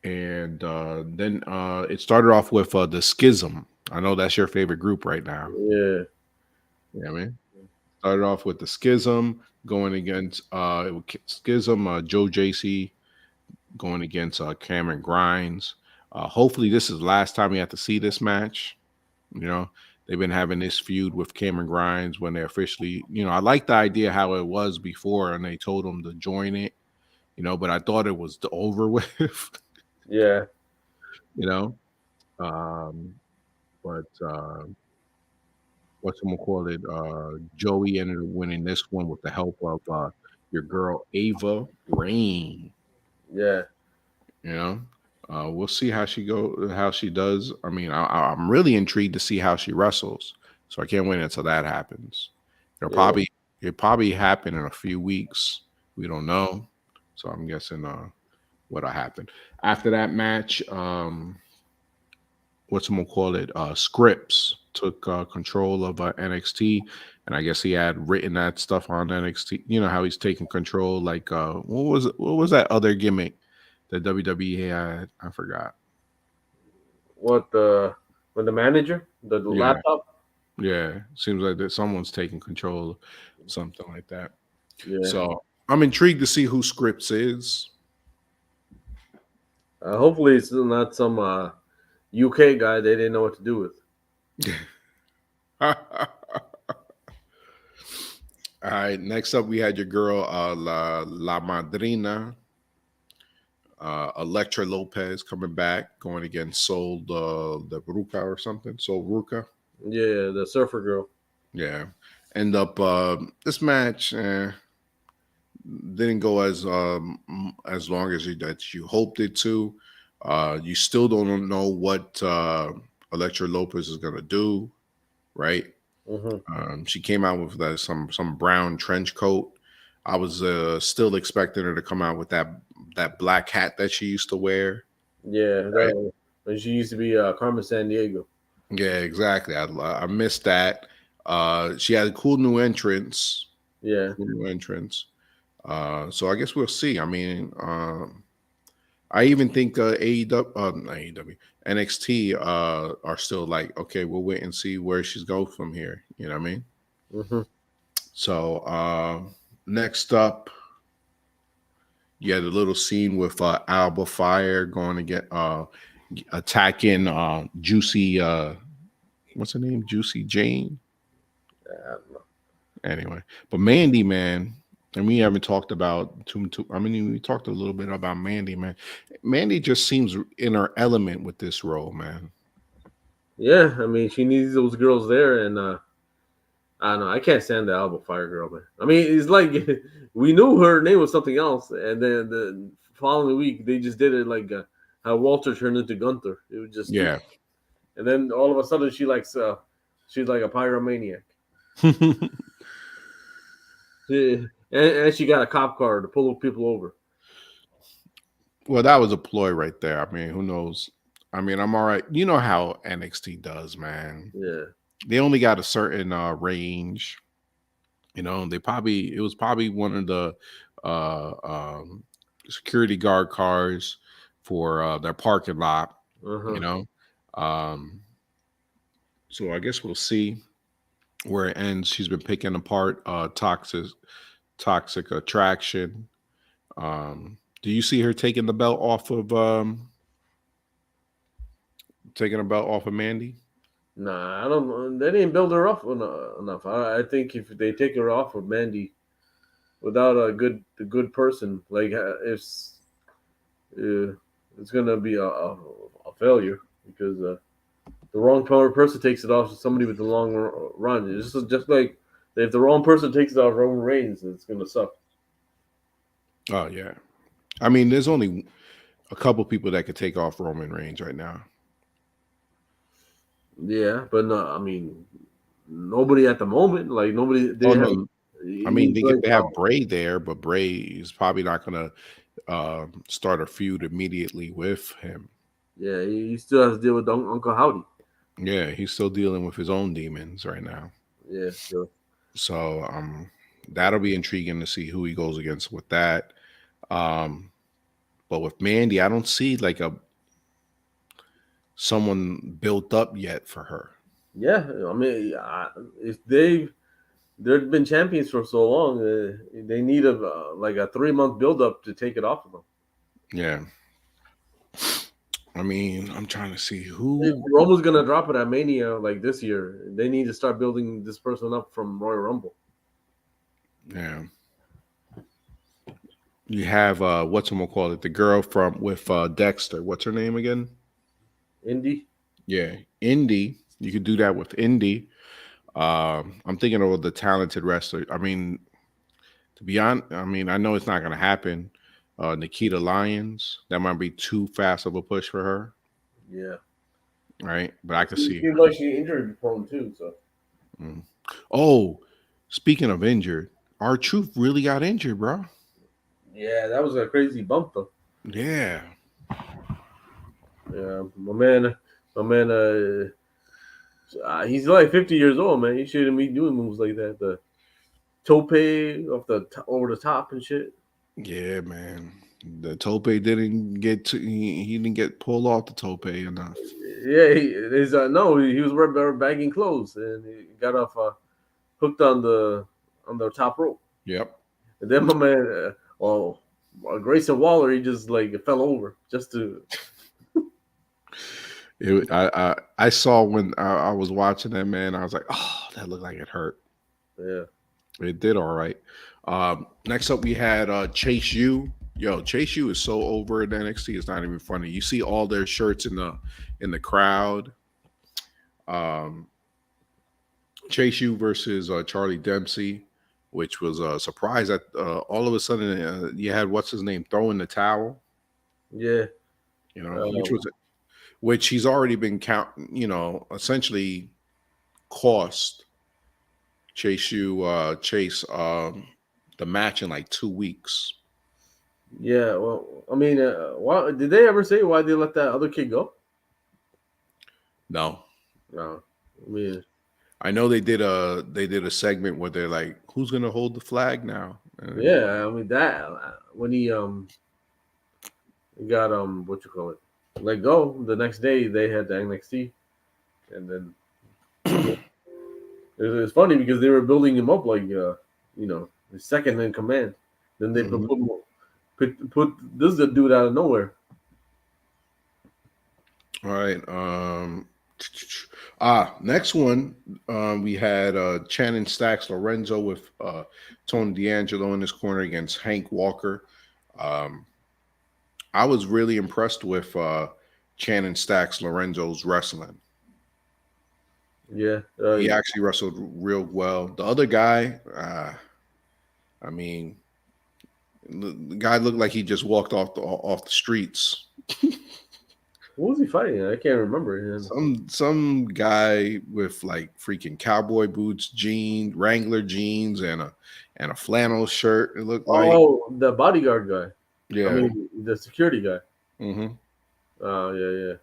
and then it started off with the Schism. I know that's your favorite group right now. Yeah, Yeah, man. Started off with the Schism going against Schism, Joe JC going against Cameron Grimes. Hopefully, this is the last time we have to see this match. You know, they've been having this feud with Cameron Grimes when they officially, I like the idea how it was before and they told him to join it, but I thought it was over with, yeah, you know. Um, but what's gonna call it? Joey ended up winning this one with the help of your girl Ava Rain. yeah, You know, we'll see how she does. I mean, I'm really intrigued to see how she wrestles. So I can't wait until that happens. It'll yeah. probably it probably happen in a few weeks. We don't know. So I'm guessing what'll happen after that match. What's gonna call it? Scripps took control of NXT, and I guess he had written that stuff on NXT. You know how he's taking control. Like what was that other gimmick that WWE had? I forgot. What the when the manager the Yeah, laptop? yeah. Seems like that someone's taking control, something like that. Yeah. So I'm intrigued to see who Scripps is. Hopefully it's not some UK guy they didn't know what to do with. All right. Next up, we had your girl La Madrina. Electra Lopez coming back, going against Sol the Ruka or something. Sol Ruka. Yeah, the surfer girl. Yeah. End up this match didn't go as long as that you hoped it to. You still don't know what Electra Lopez is gonna do, right? Hmm. She came out with some brown trench coat. I was still expecting her to come out with that black hat that she used to wear. Yeah, Right? that when she used to be Carmen San Diego. Yeah, exactly. I missed that. She had a cool new entrance. Yeah. Cool new entrance. So I guess we'll see. I mean, I even think AEW, not AEW, NXT are still like, okay, we'll wait and see where she's go from here. You know what I mean? Hmm. So next up, you had a little scene with Alba Fire going to get attacking Juicy. What's her name? Juicy Jane. I don't know. Anyway, but Mandy, man, and we haven't talked about too. I mean, we talked a little bit about Mandy, man. Mandy just seems in her element with this role, man. Yeah, I mean she needs those girls there, and I don't know. I can't stand the Alba Fire girl, man. I mean, it's like we knew her name was something else, and then the following week they just did it like how Walter turned into Gunther. It was just stupid. Yeah. And then all of a sudden she's like a pyromaniac. And she got a cop car to pull people over. Well, that was a ploy right there. I mean, who knows? I mean, I'm all right. You know how NXT does, man. Yeah. They only got a certain range. It was probably one of the uh, um, security guard cars for their parking lot. Uh You huh. know, um, so I guess we'll see where it ends. She's been picking apart Toxic. Toxic Attraction. Do you see her taking the belt off of Mandy? Nah, I don't. They didn't build her up enough. I think if they take her off with Mandy without a good person, like if it's gonna be a failure because the wrong person takes it off somebody with the long run. It's just like if the wrong person takes it off Roman Reigns, it's gonna suck. Oh yeah. I mean, there's only a couple people that could take off Roman Reigns right now. Yeah, but no, I mean nobody at the moment. Like nobody. They Oh have. no. I You mean, need like they have Bray there, but Bray is probably not going to start a feud immediately with him. yeah, he still has to deal with Uncle Howdy. Yeah, he's still dealing with his own demons right now. Yeah, sure. So that'll be intriguing to see who he goes against with that. Um, but with Mandy, I don't see like a someone built up yet for her. Yeah, I mean, if they've been champions for so long, they need like a 3 month build up to take it off of them. Yeah. I mean, I'm trying to see If who. Roman's gonna drop it at Mania like this year, they need to start building this person up from Royal Rumble. Yeah. You have what's call it? The girl from with Dexter. What's her name again? Indy. Yeah, Indy. You could do that with Indy. I'm thinking of the talented wrestler. I mean, to be honest, I mean, I know it's not going to happen. Nikita Lyons. That might be too fast of a push for her, Yeah, right? But I could she see seems her. like she injured prone too. So Mm. Oh, speaking of injured, our Truth really got injured, bro. yeah, that was a crazy bump though. Yeah. Yeah, my man, he's like 50 years old, man. He shouldn't be doing moves like that. The tope off over the top and shit. Yeah, man. The tope didn't get to he didn't get pulled off the tope enough. Yeah, no, he was bagging clothes and he got off hooked on the top rope. Yep. And then my man, Grayson Waller, he just like fell over just to. I saw when I was watching that, man. I was like, oh, that looked like it hurt. Yeah, It did all right. Next up, we had Chase U. Yo, Chase U is so over in NXT. It's not even funny. You see all their shirts in the crowd. Um, Chase U versus Charlie Dempsey, which was a surprise that all of a sudden you had what's his name throwing the towel. yeah. You know, Um, which he's already been essentially cost Chase the match in like 2 weeks. yeah. Well, I mean, why did they ever say why they let that other kid go? No. No, I mean, I know they did a segment where they're like, who's gonna hold the flag now? And yeah. I mean that when he got what you call it let go the next day they had the NXT and then it's funny because they were building him up like the second in command. Then they Mhm. put this dude out of nowhere. All right. Next one, we had Channing Stacks Lorenzo with Tony D'Angelo in his corner against Hank Walker. Um, I was really impressed with Channing Stacks Lorenzo's wrestling. Yeah, He actually wrestled real well. The other guy, I mean, the guy looked like he just walked off the streets. who was he fighting? I can't remember. Some guy with like freaking cowboy boots, Wrangler jeans, and a flannel shirt. It looked like, Oh, the bodyguard guy. I yeah. mean, the security guy. Hmm. Oh, yeah.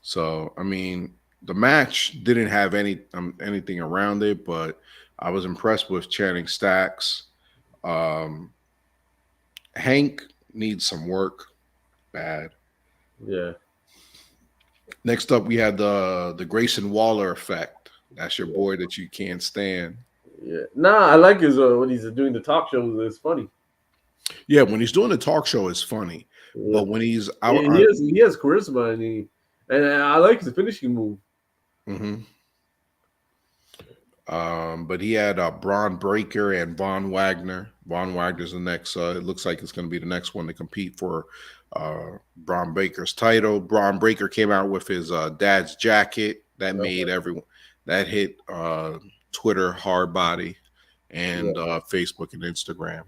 So I mean, the match didn't have anything around it, but I was impressed with Channing Stacks. Um, Hank needs some work, bad. Yeah. Next up, we had the Grayson Waller effect. That's your boy that you can't stand. Yeah. Nah, I like his when he's doing the talk shows. It's funny. Yeah, when he's doing the talk show, it's funny, Yeah. but when he's out He on, has charisma and I like his finishing move. mhm. But he had Braun Breaker and Von Wagner. Von Wagner's the next. It looks like it's going to be the next one to compete for Braun Breaker's title. Braun Breaker came out with his dad's jacket that made Okay. everyone that hit Twitter hard body Yeah. and Facebook and Instagram.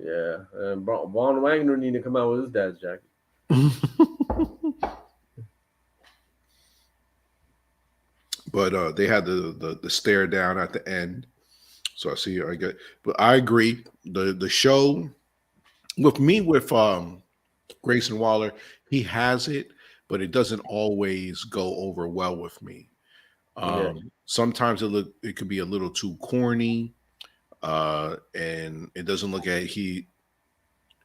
Yeah. And Von Wagner need to come out with his dad's jacket. But they had the stare down at the end. So I see. I get, but I agree. The show with me with Grayson Waller, he has it, but it doesn't always go over well with me. Yeah. Sometimes it could be a little too corny, and it doesn't look at he.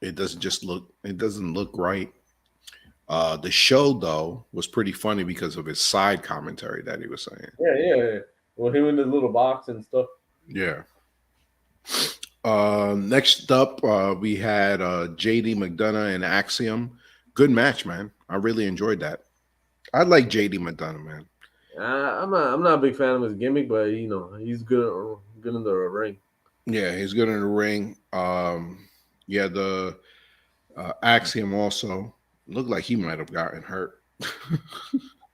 It doesn't just look. It doesn't look right. The show though was pretty funny because of his side commentary that he was saying. Yeah. Well, him in his little box and stuff. Yeah. Next up, we had JD McDonough and Axiom. Good match, man. I really enjoyed that. I like JD McDonough, man. I'm not a big fan of his gimmick, but he's good in the ring. Yeah, he's good in the ring. Yeah, the Axiom also looked like he might have gotten hurt.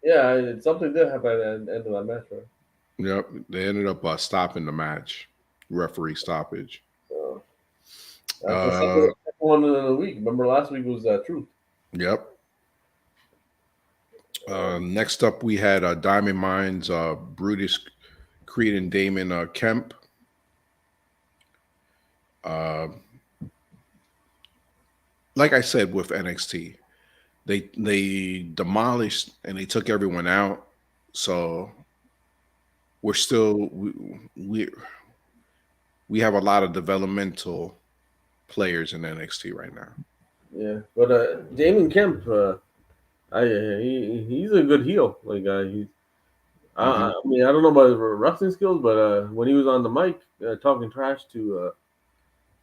Yeah, something did happen at the end of that match, right? Yep, they ended up stopping the match, referee stoppage. So that's the Uh, second one in a week. Remember last week was Truth. yep. Next up, we had Diamond Mines, Brutus Creed, and Damon Kemp. Uh, like I said with NXT, they demolished and they took everyone out. So we're still we have a lot of developmental players in NXT right now. Yeah, but Damon Kemp, he's a good heel. Like Hmm. I mean, I don't know about his wrestling skills, but when he was on the mic talking trash to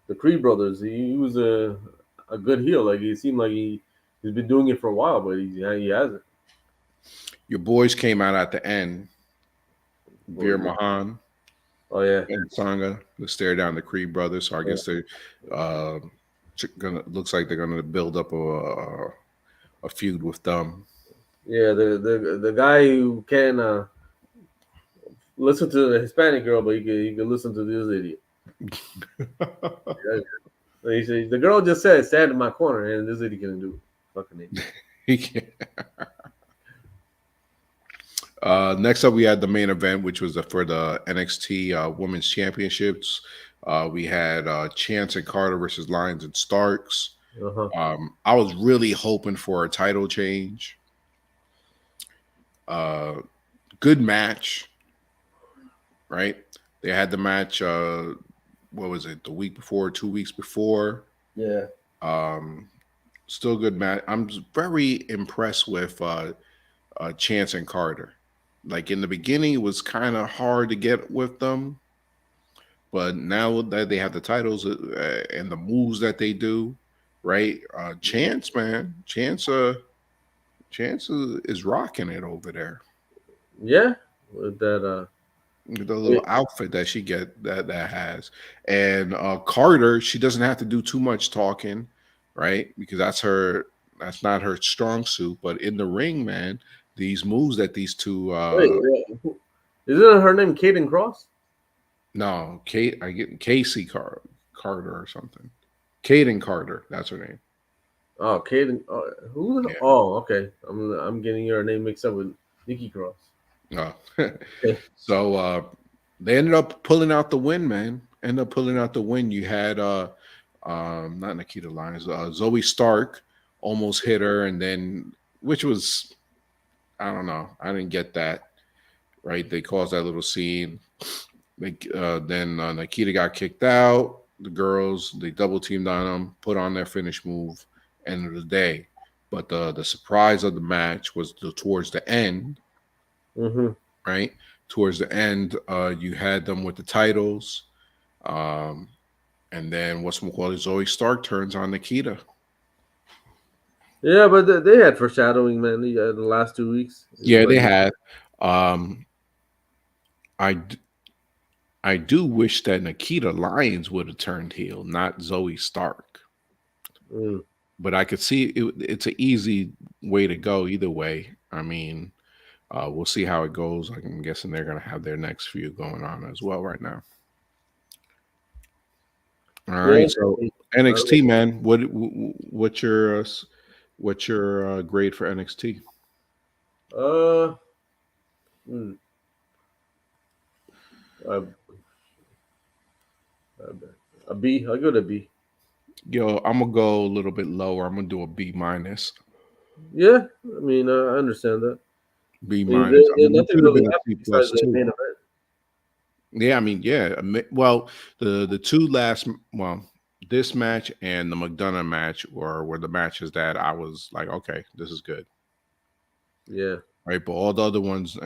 the Creed brothers, he was a good heel. Like he seemed like he's been doing it for a while, but he hasn't. Your boys came out at the end. Veer But, Mahan oh yeah, and Sanga to stare down the Creed brothers. So I yeah, guess they're uh, gonna looks like they're gonna build up a feud with them. yeah. The guy who can listen to the Hispanic girl, but he can listen to this idiot. Yeah. He said, the girl just said, "Stand in my corner," and this idiot can do it. Fucking idiot. He can't. Next up, we had the main event, which was for the NXT Women's Championships. We had Chance and Carter versus Lyons and Starks. Uh-huh. I was really hoping for a title change. Uh, Good match, right? They had the match. What was it? The week before, 2 weeks before. Yeah. Um, Still good match. I'm very impressed with Chance and Carter. Like in the beginning, it was kind of hard to get with them, but now that they have the titles and the moves that they do, right? Chance, man, Chance is rocking it over there. Yeah. With that The little it- outfit that she get that has, and Carter, she doesn't have to do too much talking, right? Because that's not her strong suit. But in the ring, man, these moves that these two isn't it her name Kaden Cross? no, Kate, I get Casey Carter or something. Kaden Carter, that's her name. Oh, Kaden. Who? Yeah. Oh, okay. I'm getting your name mixed up with Nikki Cross. No. So they ended up pulling out the win, man. Ended up pulling out the win. You had not Nikita Lyons, Zoe Stark almost hit her, and then which was I don't know. I didn't get that. Right. They caused that little scene. Then Nikita got kicked out. The girls they double teamed on them, put on their finish move, end of the day. But the surprise of the match was towards the end, Mm-hmm. right? towards the end, you had them with the titles. Um, and then what's called Zoe Stark turns on Nikita. Yeah, but they had foreshadowing, man. The last 2 weeks is Yeah, what. they had. Um, I d- I do wish that Nikita Lyons would have turned heel, not Zoe Stark. Mm. But I could see it's an easy way to go either way. I mean, we'll see how it goes. I'm guessing they're going to have their next feud going on as well right now. All Yeah. right, so Uh, NXT man, what's your grade for NXT? uh, mm, a, a B. I go to B. Yo, I'm gonna go a little bit lower. I'm gonna do a B minus. Yeah, I mean, I understand that. B I mean, minus. I mean, it nothing could have really been a happened C besides plus the too. main event. Yeah, I mean, yeah. Well, the two last, well, this match and the McDonough match were the matches that I was like, okay, this is good, Yeah, right? But all the other ones,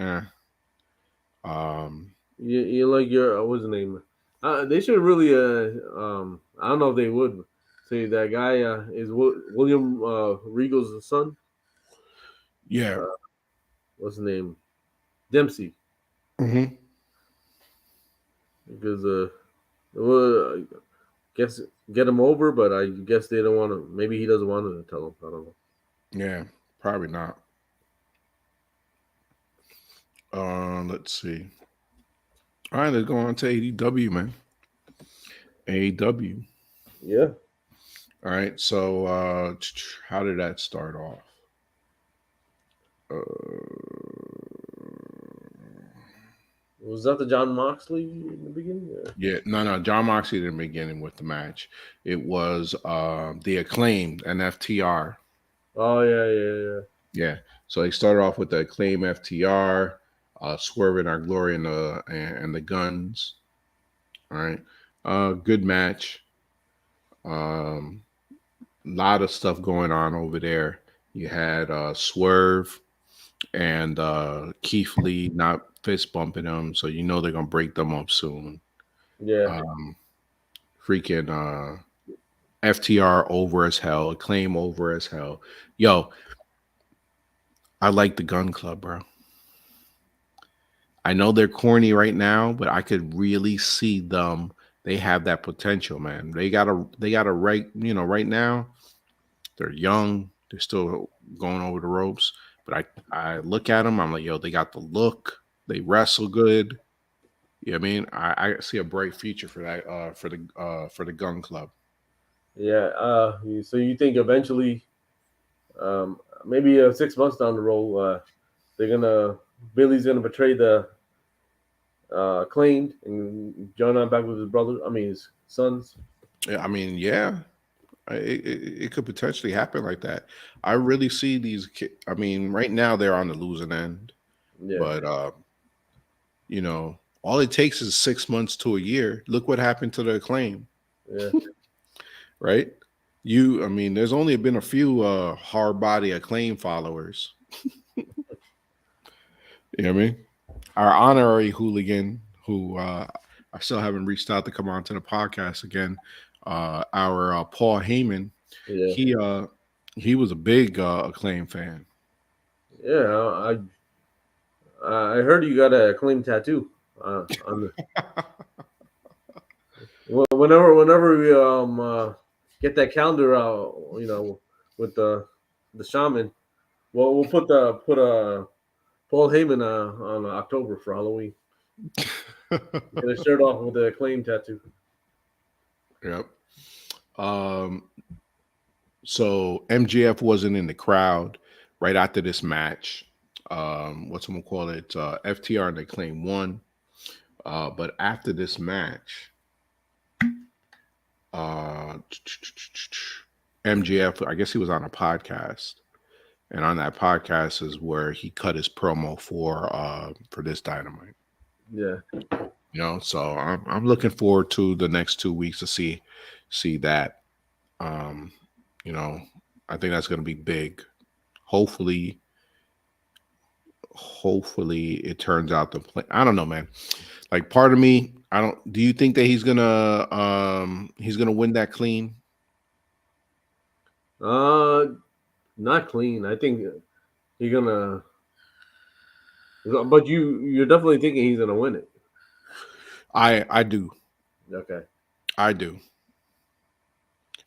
um, you like your what's the name? They should really I don't know if they would say that guy is William Regal's son. yeah. Uh, what's his name? Dempsey, Hmm. because well, I guess get him over, but I guess they don't want to. Maybe he doesn't want to tell him. I don't know. Yeah, probably not. Let's see. All right, let's go on to AEW, man. AEW. Yeah, All right, so how did that start off? Uh, was that the John Moxley in the beginning? Yeah. yeah, no, John Moxley didn't begin with the match. It was the acclaimed NFTR. Oh yeah. Yeah, so they started off with the acclaimed FTR, swerving our glory and the guns. All right, good match. Um, lot of stuff going on over there. You had Swerve and Keith Lee not fist bumping them, so you know they're gonna break them up soon. Yeah, Um, freaking FTR over as hell, Acclaim over as hell. Yo, I like the Gun Club, bro. I know they're corny right now, but I could really see them. They have that potential, man. They got a right, right now. They're young. They're still going over the ropes. But I look at them. I'm like, yo, they got the look. They wrestle good. You know what I mean? I see a bright future for that. For the Gun Club. yeah. So you think eventually, maybe 6 months down the road, they're gonna Billy's gonna betray the claimed and join on back with his brother. I mean his sons. Yeah, I mean, yeah, it could potentially happen like that. I really see these. I mean, right now they're on the losing end, Yeah, but all it takes is 6 months to a year. Look what happened to the Acclaim, yeah, right? I mean, there's only been a few hard body Acclaim followers. You know what I mean? Our honorary hooligan, who I still haven't reached out to come on to the podcast again. Our Paul Heyman, yeah, he he was a big Acclaim fan. yeah. I heard you got a claim tattoo. On the, whenever we get that calendar out, with the shaman, well, we'll put Paul Heyman on October for Halloween. Get a shirt off with a claim tattoo. Yep. Um, so MGF wasn't in the crowd right after this match. What's I'm gonna call it? FTR and they claim won. But after this match, uh, MGF, I guess he was on a podcast, and on that podcast is where he cut his promo for this Dynamite. Yeah, So I'm looking forward to the next 2 weeks to see that. Um, you know, I think that's going to be big. Hopefully, hopefully it turns out to play. I don't know, man. Like part of me, I don't. Do you think that he's gonna win that clean? Uh, not clean. I think he's gonna. But you're definitely thinking he's gonna win it. I do. Okay. I do.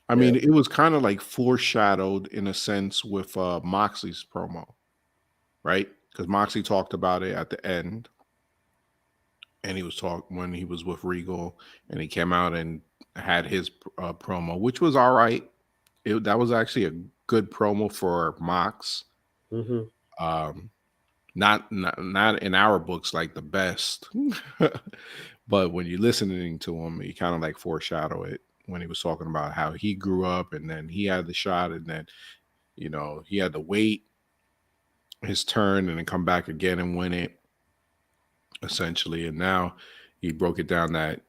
I Yeah. mean, it was kind of like foreshadowed in a sense with Moxley's promo, right? Because Moxley talked about it at the end, and he was talking when he was with Regal, and he came out and had his promo, which was all right. That was actually a good promo for Mox. Hmm. Um, not in our books like the best, but when you're listening to him, he kind of like foreshadow it when he was talking about how he grew up, and then he had the shot, and then he had to wait his turn and then come back again and win it essentially. And now he broke it down that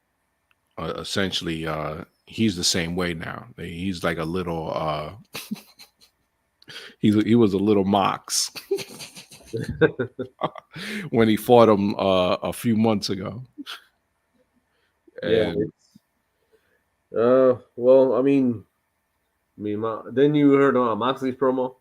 essentially he's the same way now. He's like a little he was a little Mox when he fought him a few months ago. Yeah. And Well, then you heard Moxley's promo,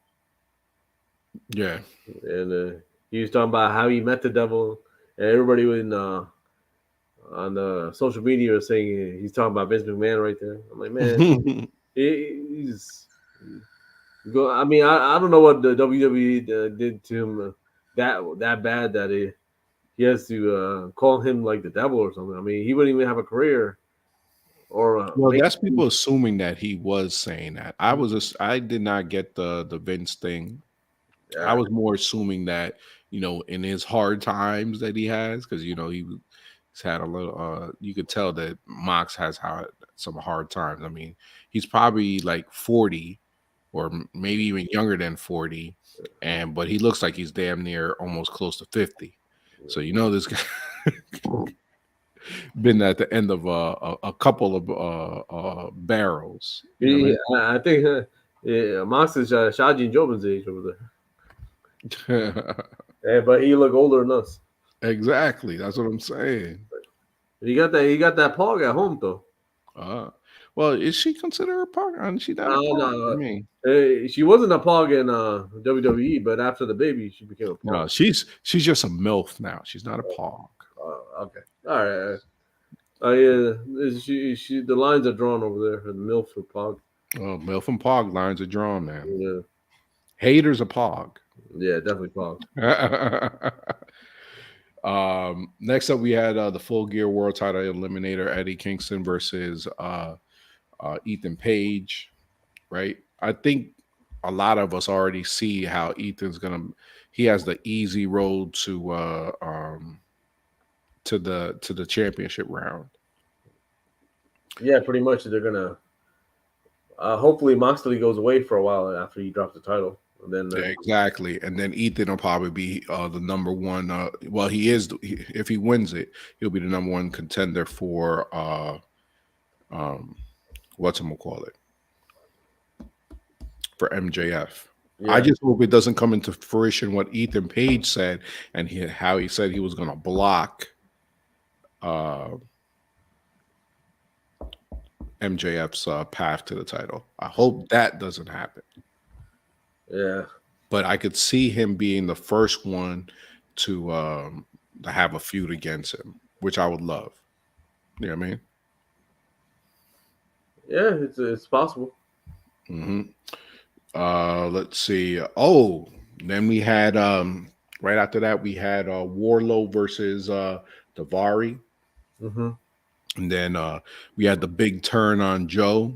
yeah. and he was talking about how he met the devil, and everybody on the social media was saying he's talking about Vince McMahon right there. I'm like, man, he's go. I don't know what the WWE did to him that bad that he has to call him like the devil or something. I mean, he wouldn't even have a career or Well, make. that's people assuming that he was saying that. I did not get the Vince thing. I Yeah. was more assuming that, in his hard times that he has, because he's had a little you could tell that Mox has had some hard times. I mean, he's probably like 40 or maybe even younger than 40, but he looks like he's damn near almost close to 50. So this guy been at the end of a couple of barrels. You know I think yeah, Mox is Shaji Jobin's age over what I mean? there. Yeah, but he look older than us. Exactly. That's what I'm saying. He got that pog at home though. Uh, well, is she considered a partner? Is she not a partner? I No, mean, she wasn't a pog in WWE, but after the baby, she became a pog. no, she's just a MILF now. She's not a pog. Okay, all right. Oh yeah, the lines are drawn over there. The milk for pog. Oh, MILF and pog lines are drawn, man. Yeah, Haters a pog. yeah, definitely pog. Next up, we had the Full Gear World Title Eliminator Eddie Kingston versus Ethan Page. Right? I think a lot of us already see how Ethan's gonna. He has the easy road to the championship round. Yeah, pretty much. They're gonna. Hopefully, Moxley goes away for a while after he drops the title, and then. Yeah, exactly, and then Ethan will probably be the number one. Well, he is. If he wins it, he'll be the number one contender for um, whatchamacallit, for MJF. I Yeah, just hope it doesn't come into fruition what Ethan Page said and how he said he was going to block uh, MJF's path to the title. I hope that doesn't happen. yeah, But I could see him being the first one to have a feud against him, which I would love. You know what I mean? yeah. It's possible. Hmm. Let's see. Oh, then we had right after that we had Warlow versus Davari. Hmm. And then we had the big turn on Joe.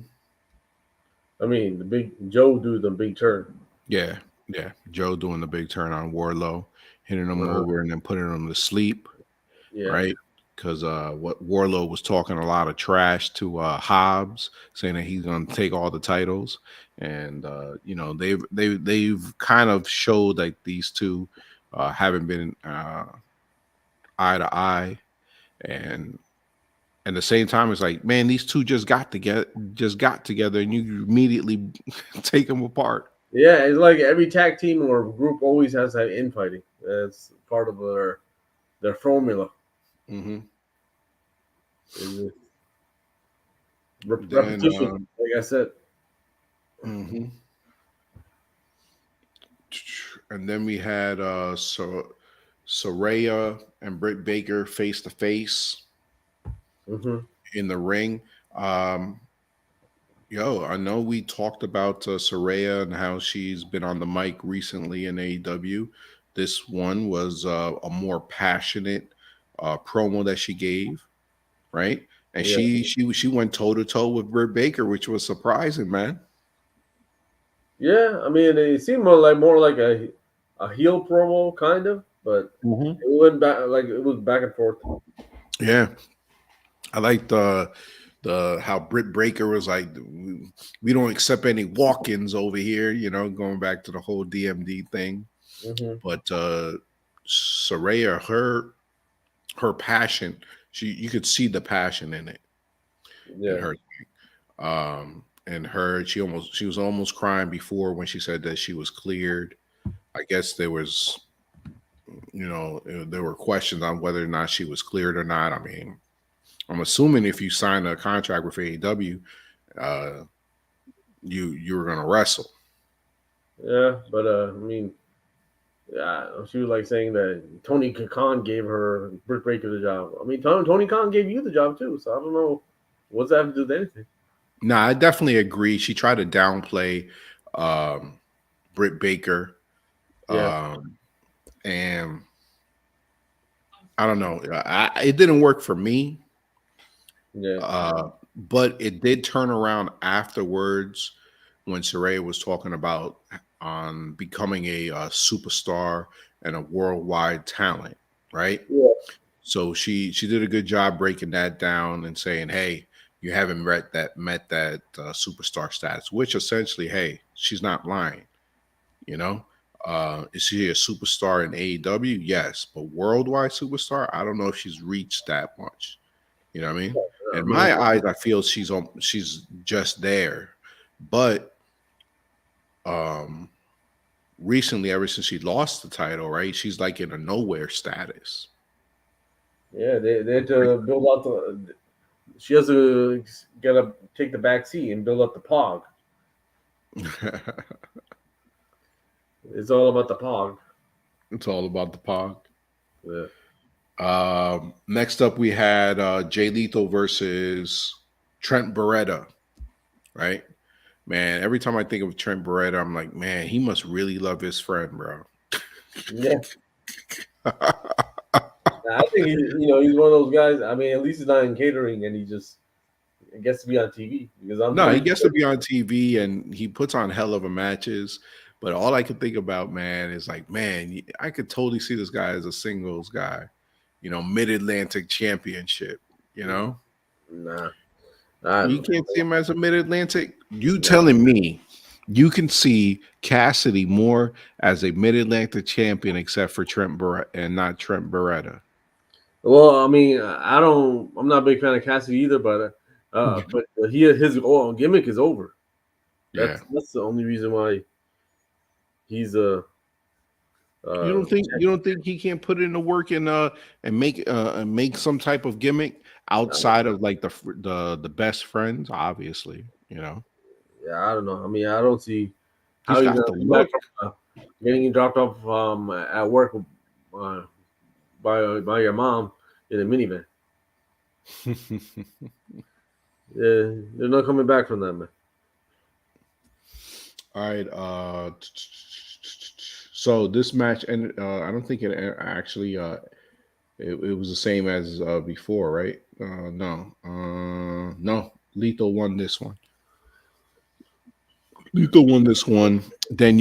I mean, the big Joe do the big turn. Yeah, yeah. Joe doing the big turn on Warlow, hitting him Uh, over and then putting him to sleep, yeah, right? Because what Warlow was talking a lot of trash to Hobbs, saying that he's going to take all the titles, and they've kind of showed like these two haven't been eye to eye, and at the same time, it's like, man, these two just got together, and you immediately take them apart. Yeah, it's like every tag team or group always has that infighting. It's part of their formula. Hmm. Is Then, repetition, like I said. mhm. And then we had Soraya and Britt Baker face to face Hmm. in the ring. Um, I know we talked about Soraya and how she's been on the mic recently in AEW. This one was a more passionate promo that she gave, right? And Yeah, she went toe to toe with Britt Baker, which was surprising, man. yeah. I mean, it seemed more like a heel promo kind of, but Hmm. it went back like it was back and forth. Yeah, I like the how Britt Baker was like, we don't accept any walk-ins over here, going back to the whole DMD thing. Hmm. But Saraya, her passion, you could see the passion in it in Yeah, her. And her, she was almost crying before when she said that she was cleared. I guess there were questions on whether or not she was cleared or not. I mean, I'm assuming if you sign a contract with AEW, uh, you were gonna wrestle. yeah. But I mean, yeah, she was like saying that Tony Khan gave her Britt Baker the job. I mean, Tony Khan gave you the job too, so I don't know what's that have to do with anything. No, I definitely agree. She tried to downplay um, Britt Baker, Yeah, um, and I don't know. It didn't work for me, yeah, but it did turn around afterwards when Saraya was talking about on becoming a superstar and a worldwide talent, right? yeah, So she did a good job breaking that down and saying, "Hey, you haven't met that superstar status," which essentially, hey, she's not lying. You know, is she a superstar in AEW? Yes, but worldwide superstar, I don't know if she's reached that much. You know what I mean? I In mean, my eyes, I feel she's just there. But um recently, ever since she lost the title, right, she's like in a nowhere status. yeah, they had to build out the. She has to get a take the back seat and build up the pog. It's all about the pog. It's all about the pog. Yeah, Next up, we had Jay Lethal versus Trent Beretta, right? Man, every time I think of Trent Beretta, I'm like, man, he must really love his friend, bro. yeah. I think he's one of those guys. I mean, at least he's not in catering, and he just gets to be on TV because I'm No, he pretty gets sure. to be on TV and he puts on hell of a matches. But all I can think about, man, is like, man, I could totally see this guy as a singles guy, Mid Atlantic Championship, you know? Nah, I You don't can't see him as a Mid Atlantic. You know. telling me you can see Cassidy more as a Mid Atlantic champion, except for Trent Beretta and not Trent Beretta. Well, I mean, I don't. I'm not a big fan of Cassidy either, but his gimmick is over. Yeah. That's the only reason why he's a. You don't think he can't put in the work and make some type of gimmick outside of like the best friends, obviously, Yeah, I don't know. I mean, I don't see how He's he's got gonna the come back look. from getting dropped off at work uh, by your mom in a minivan. Yeah, they're not coming back from that, man. All right. So this match, and I don't think it actually it was the same as before, right? No, no. Lethal won this one. Lethal won this one. Then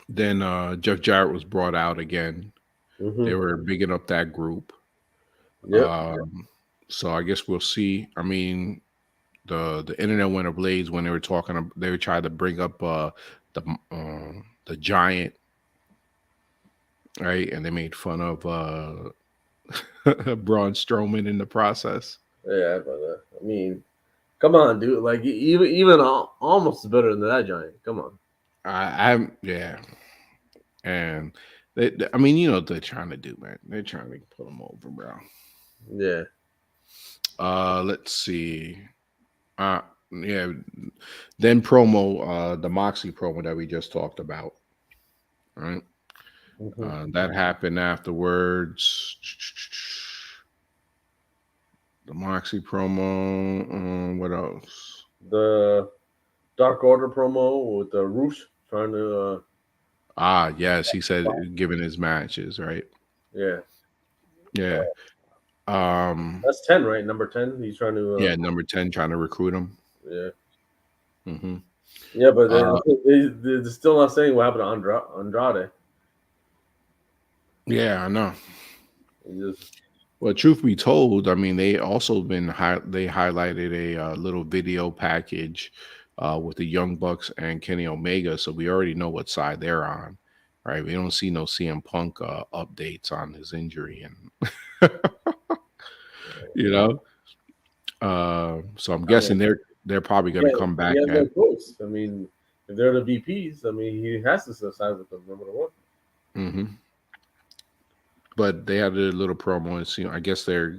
then Jeff Jarrett was brought out again. They Hmm. were bigging up that group. Yep. Um, so I guess we'll see. I mean, the internet went ablaze when they were talking. They were trying to bring up the giant, right? And they made fun of Braun Strowman in the process. Yeah, but I mean, Come on, dude. Like even almost better than that giant. Come on. I'm yeah, and I mean, you know what they're trying to do, man. They're trying to put him over, bro. Yeah. Let's see. Uh, yeah. Then the Moxie promo that we just talked about, right? Hmm. That happened afterwards. The Moxie promo. What else? The Dark Order promo with the Roosh trying to. Ah, yes, he said given his matches, right? Yeah. Yeah. Um. That's 10, right? Number 10. He's trying to. Yeah. Number 10, trying to recruit him. Yeah. Hmm. Yeah, but Uh. they're still not saying what happened to Andrade. Yeah, I know. He just, Well, truth be told, I mean they also they highlighted a little video package with the Young Bucks and Kenny Omega, so we already know what side they're on, right? We don't see no CM Punk updates on his injury, and you know, so I'm I mean, guessing they're probably going to yeah, come he back has no at. choice. I mean, if they're the VPs, I mean, he has to side with them no matter what. Hmm. But they had a little promo, and see, I guess they're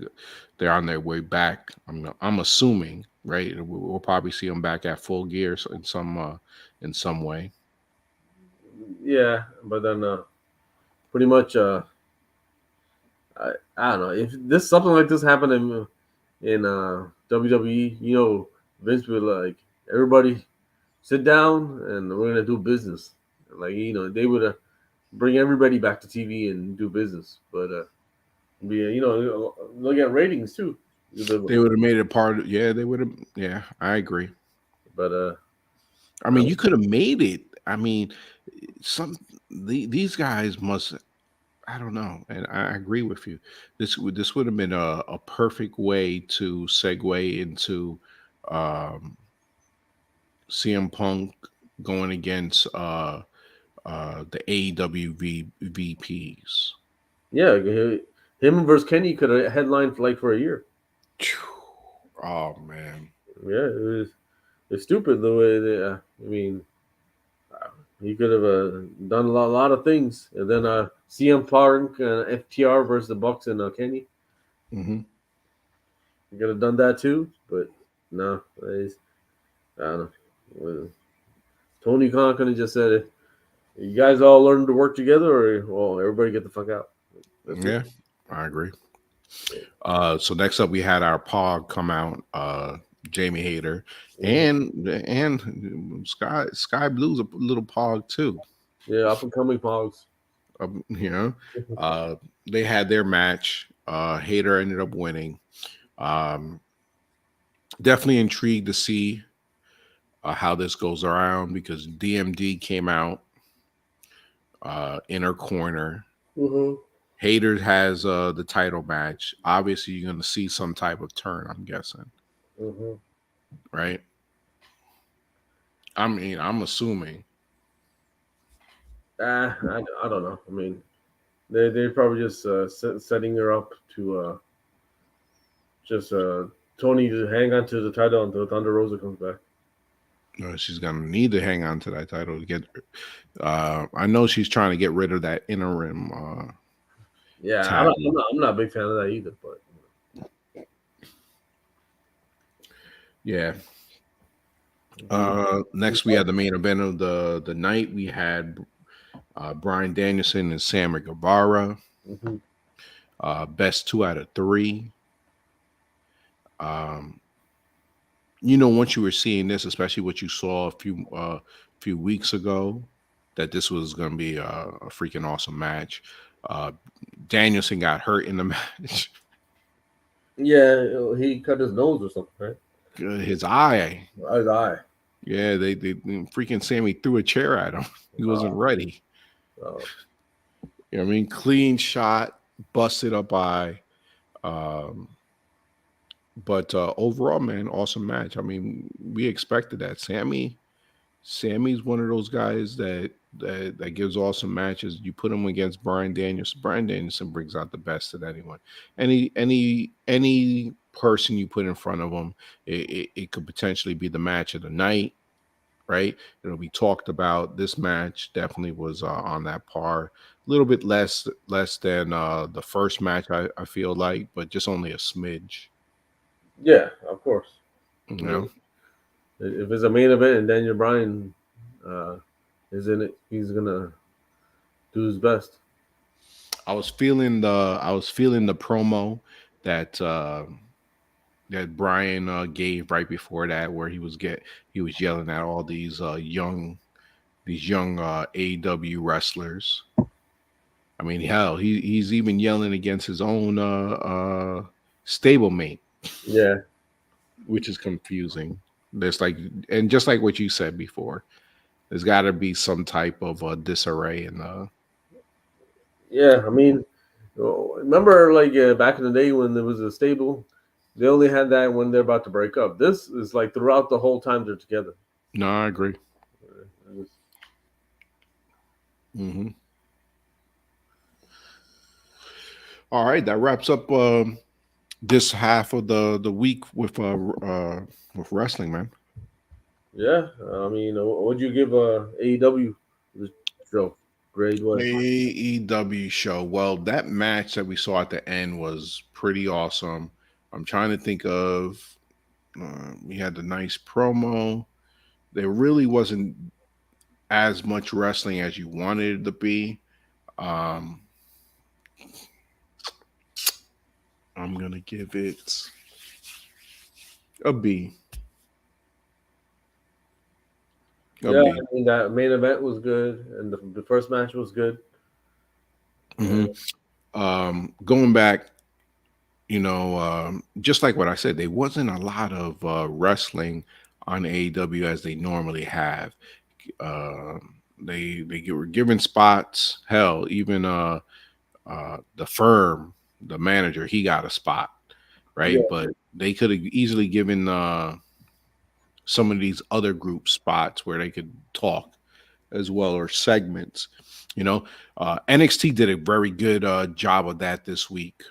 on their way back. I'm assuming, right? We'll probably see them back at Full Gear in some way. Yeah, but then pretty much, I don't know if this something like this happened in WWE. Vince would like everybody sit down and we're gonna do business. Like they would bring everybody back to TV and do business. But look at ratings too. They would have made it a part of, yeah, they would have, yeah, I agree. But I mean, you could have made it. I mean, some these guys must, I don't know, and I agree with you. This would have been a perfect way to segue into um CM Punk going against the AEW VPs. yeah, him versus Kenny could have headlined for a year. Oh man. Yeah, it's stupid the way they. I mean, he could have done a lot of things, and then CM Punk and FTR versus the Bucks and Kenny. Hmm. He could have done that too, but no, I don't know. Well, Tony Khan could have just said, "You guys all learn to work together, or well, everybody get the fuck out." That's it. Yeah, I agree. So next up we had our Pog come out, Jamie Hayter, Mhm. and Sky Blue's a little Pog too. Yeah, up and coming Pogs. You know, uh, they had their match. Hayter ended up winning. Um, Definitely intrigued to see how this goes around because DMD came out in her corner. Hmm. Hayter has the title match. Obviously, you're going to see some type of turn. I'm guessing, Hmm. right? I mean, I'm assuming. I don't know. I mean, they probably just setting her up to just Tony to hang on to the title until Thunder Rosa comes back. She's gonna need to hang on to that title to get. I know she's trying to get rid of that interim Yeah, I'm tag. not, I'm not. I'm not a big fan of that either. But Yeah. mhm. Next, we had the main event of the night. We had Brian Danielson and Sammy Guevara. Mhm. Best 2 out of 3. Um, once you were seeing this, especially what you saw a few weeks ago, that this was going to be a freaking awesome match. Uh, Danielson got hurt in the match. Yeah, he cut his nose or something, right? His eye. His eye. Yeah, they freaking Sammy threw a chair at him. He wasn't Uh, ready. uh, You know what I mean? Clean shot, busted up eye. Um, but overall, man, awesome match. I mean, we expected that. Sammy's one of those guys that gives awesome matches. You put him against Brian Danielson. Brian Danielson brings out the best in anyone. Any person you put in front of them, it could potentially be the match of the night, right? It'll be talked about. This match definitely was on that par. A little bit less than the first match, I feel like, but just only a smidge, Yeah, of course. you I know. mean, if it's a main event and Daniel Bryan uh, is in it, he's gonna do his best. I was feeling the promo that Brian gave right before that, where he was yelling at all these young AEW wrestlers. I mean, hell, he's even yelling against his own stablemate, Yeah, which is confusing. There's like, and just like what you said before, there's got to be some type of disarray in the. yeah. I mean, remember like back in the day when there was a stable, they only had that when they're about to break up. This is like throughout the whole time they're together. No, I agree. Hmm. All right, that wraps up this half of the week with wrestling, man. Yeah, I mean, what'd you give AEW the show? Grade what? AEW show. Well, that match that we saw at the end was pretty awesome. I'm trying to think of. We had the nice promo. There really wasn't as much wrestling as you wanted it to be. Um, I'm gonna give it a B. A Yeah, B. I mean that main event was good, and the first match was good. Hmm. Going back, just like what I said, there wasn't a lot of wrestling on AEW as they normally have. They were given spots. Hell, even the firm, the manager, he got a spot, Yeah, right? But they could have easily given some of these other group spots where they could talk as well, or segments. NXT did a very good job of that this week,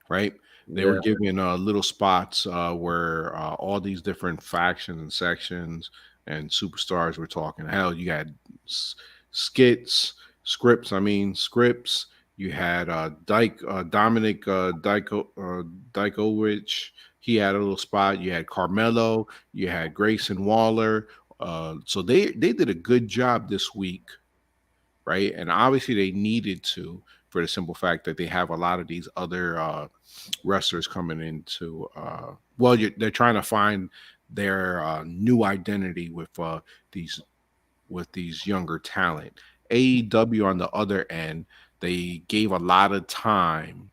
right? They were yeah, given little spots where all these different factions and sections and superstars were talking. Hell, you had skits, scripts. I mean, scripts. You had Dominic Dykowicz. He had a little spot. You had Carmelo. You had Grayson Waller. So they did a good job this week, right? And obviously they needed to, for the simple fact that they have a lot of these other wrestlers coming into. They're trying to find their new identity these with these younger talent. AEW on the other end, they gave a lot of time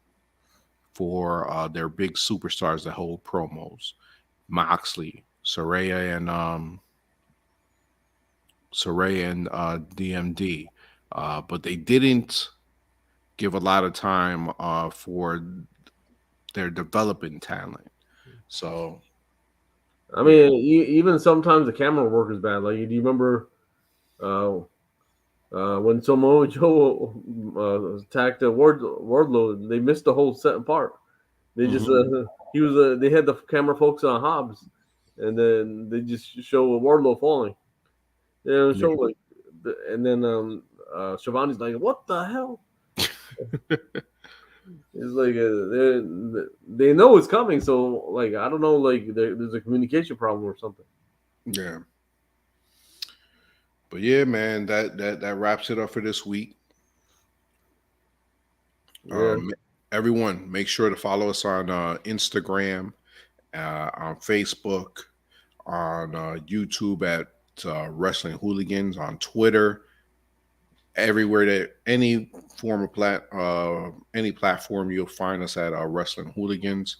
for their big superstars to hold promos. Moxley, Soraya and DMD, but they didn't give a lot of time for their developing talent. So I yeah. mean, even sometimes the camera work is bad. Like, do you remember uh, when Samoa Joe attacked Wardlow? They missed the whole set apart. They just Mhm. he was they had the camera focus on Hobbs, and then they just show Wardlow falling. Yeah. Show like, and then Shivani's like, "What the hell?" It's like they know it's coming, so like I don't know, like there's a communication problem or something. Yeah. But yeah, man, that wraps it up for this week. Yeah, Um, Everyone, make sure to follow us on Instagram, on Facebook, on YouTube at Wrestling Hooligans, on Twitter, everywhere that any platform you'll find us at Wrestling Hooligans.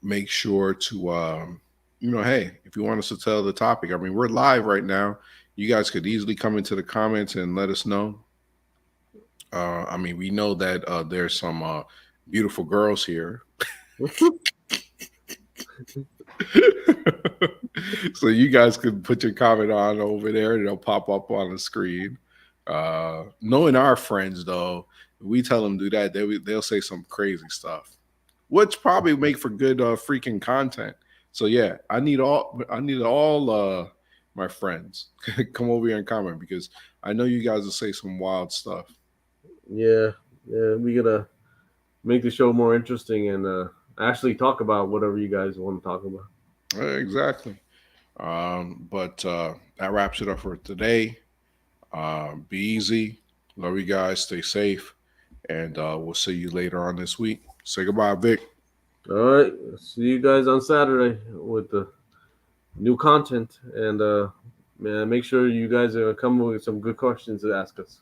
Make sure to hey, if you want us to tell the topic, I mean, we're live right now. You guys could easily come into the comments and let us know. I mean, we know that there's some beautiful girls here. So you guys could put your comment on over there and it'll pop up on the screen. Knowing our friends though, We tell them do that, they'll say some crazy stuff, which probably make for good freaking content. So yeah, I need all my friends come over here and comment because I know you guys will say some wild stuff. Yeah, yeah, we gotta make the show more interesting and actually talk about whatever you guys want to talk about. Exactly. But that wraps it up for today. Be easy. Love you guys. Stay safe. And we'll see you later on this week. Say goodbye, Vic. All right, see you guys on Saturday with the new content, and man, make sure you guys are coming with some good questions to ask us.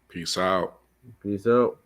Peace out. Peace out.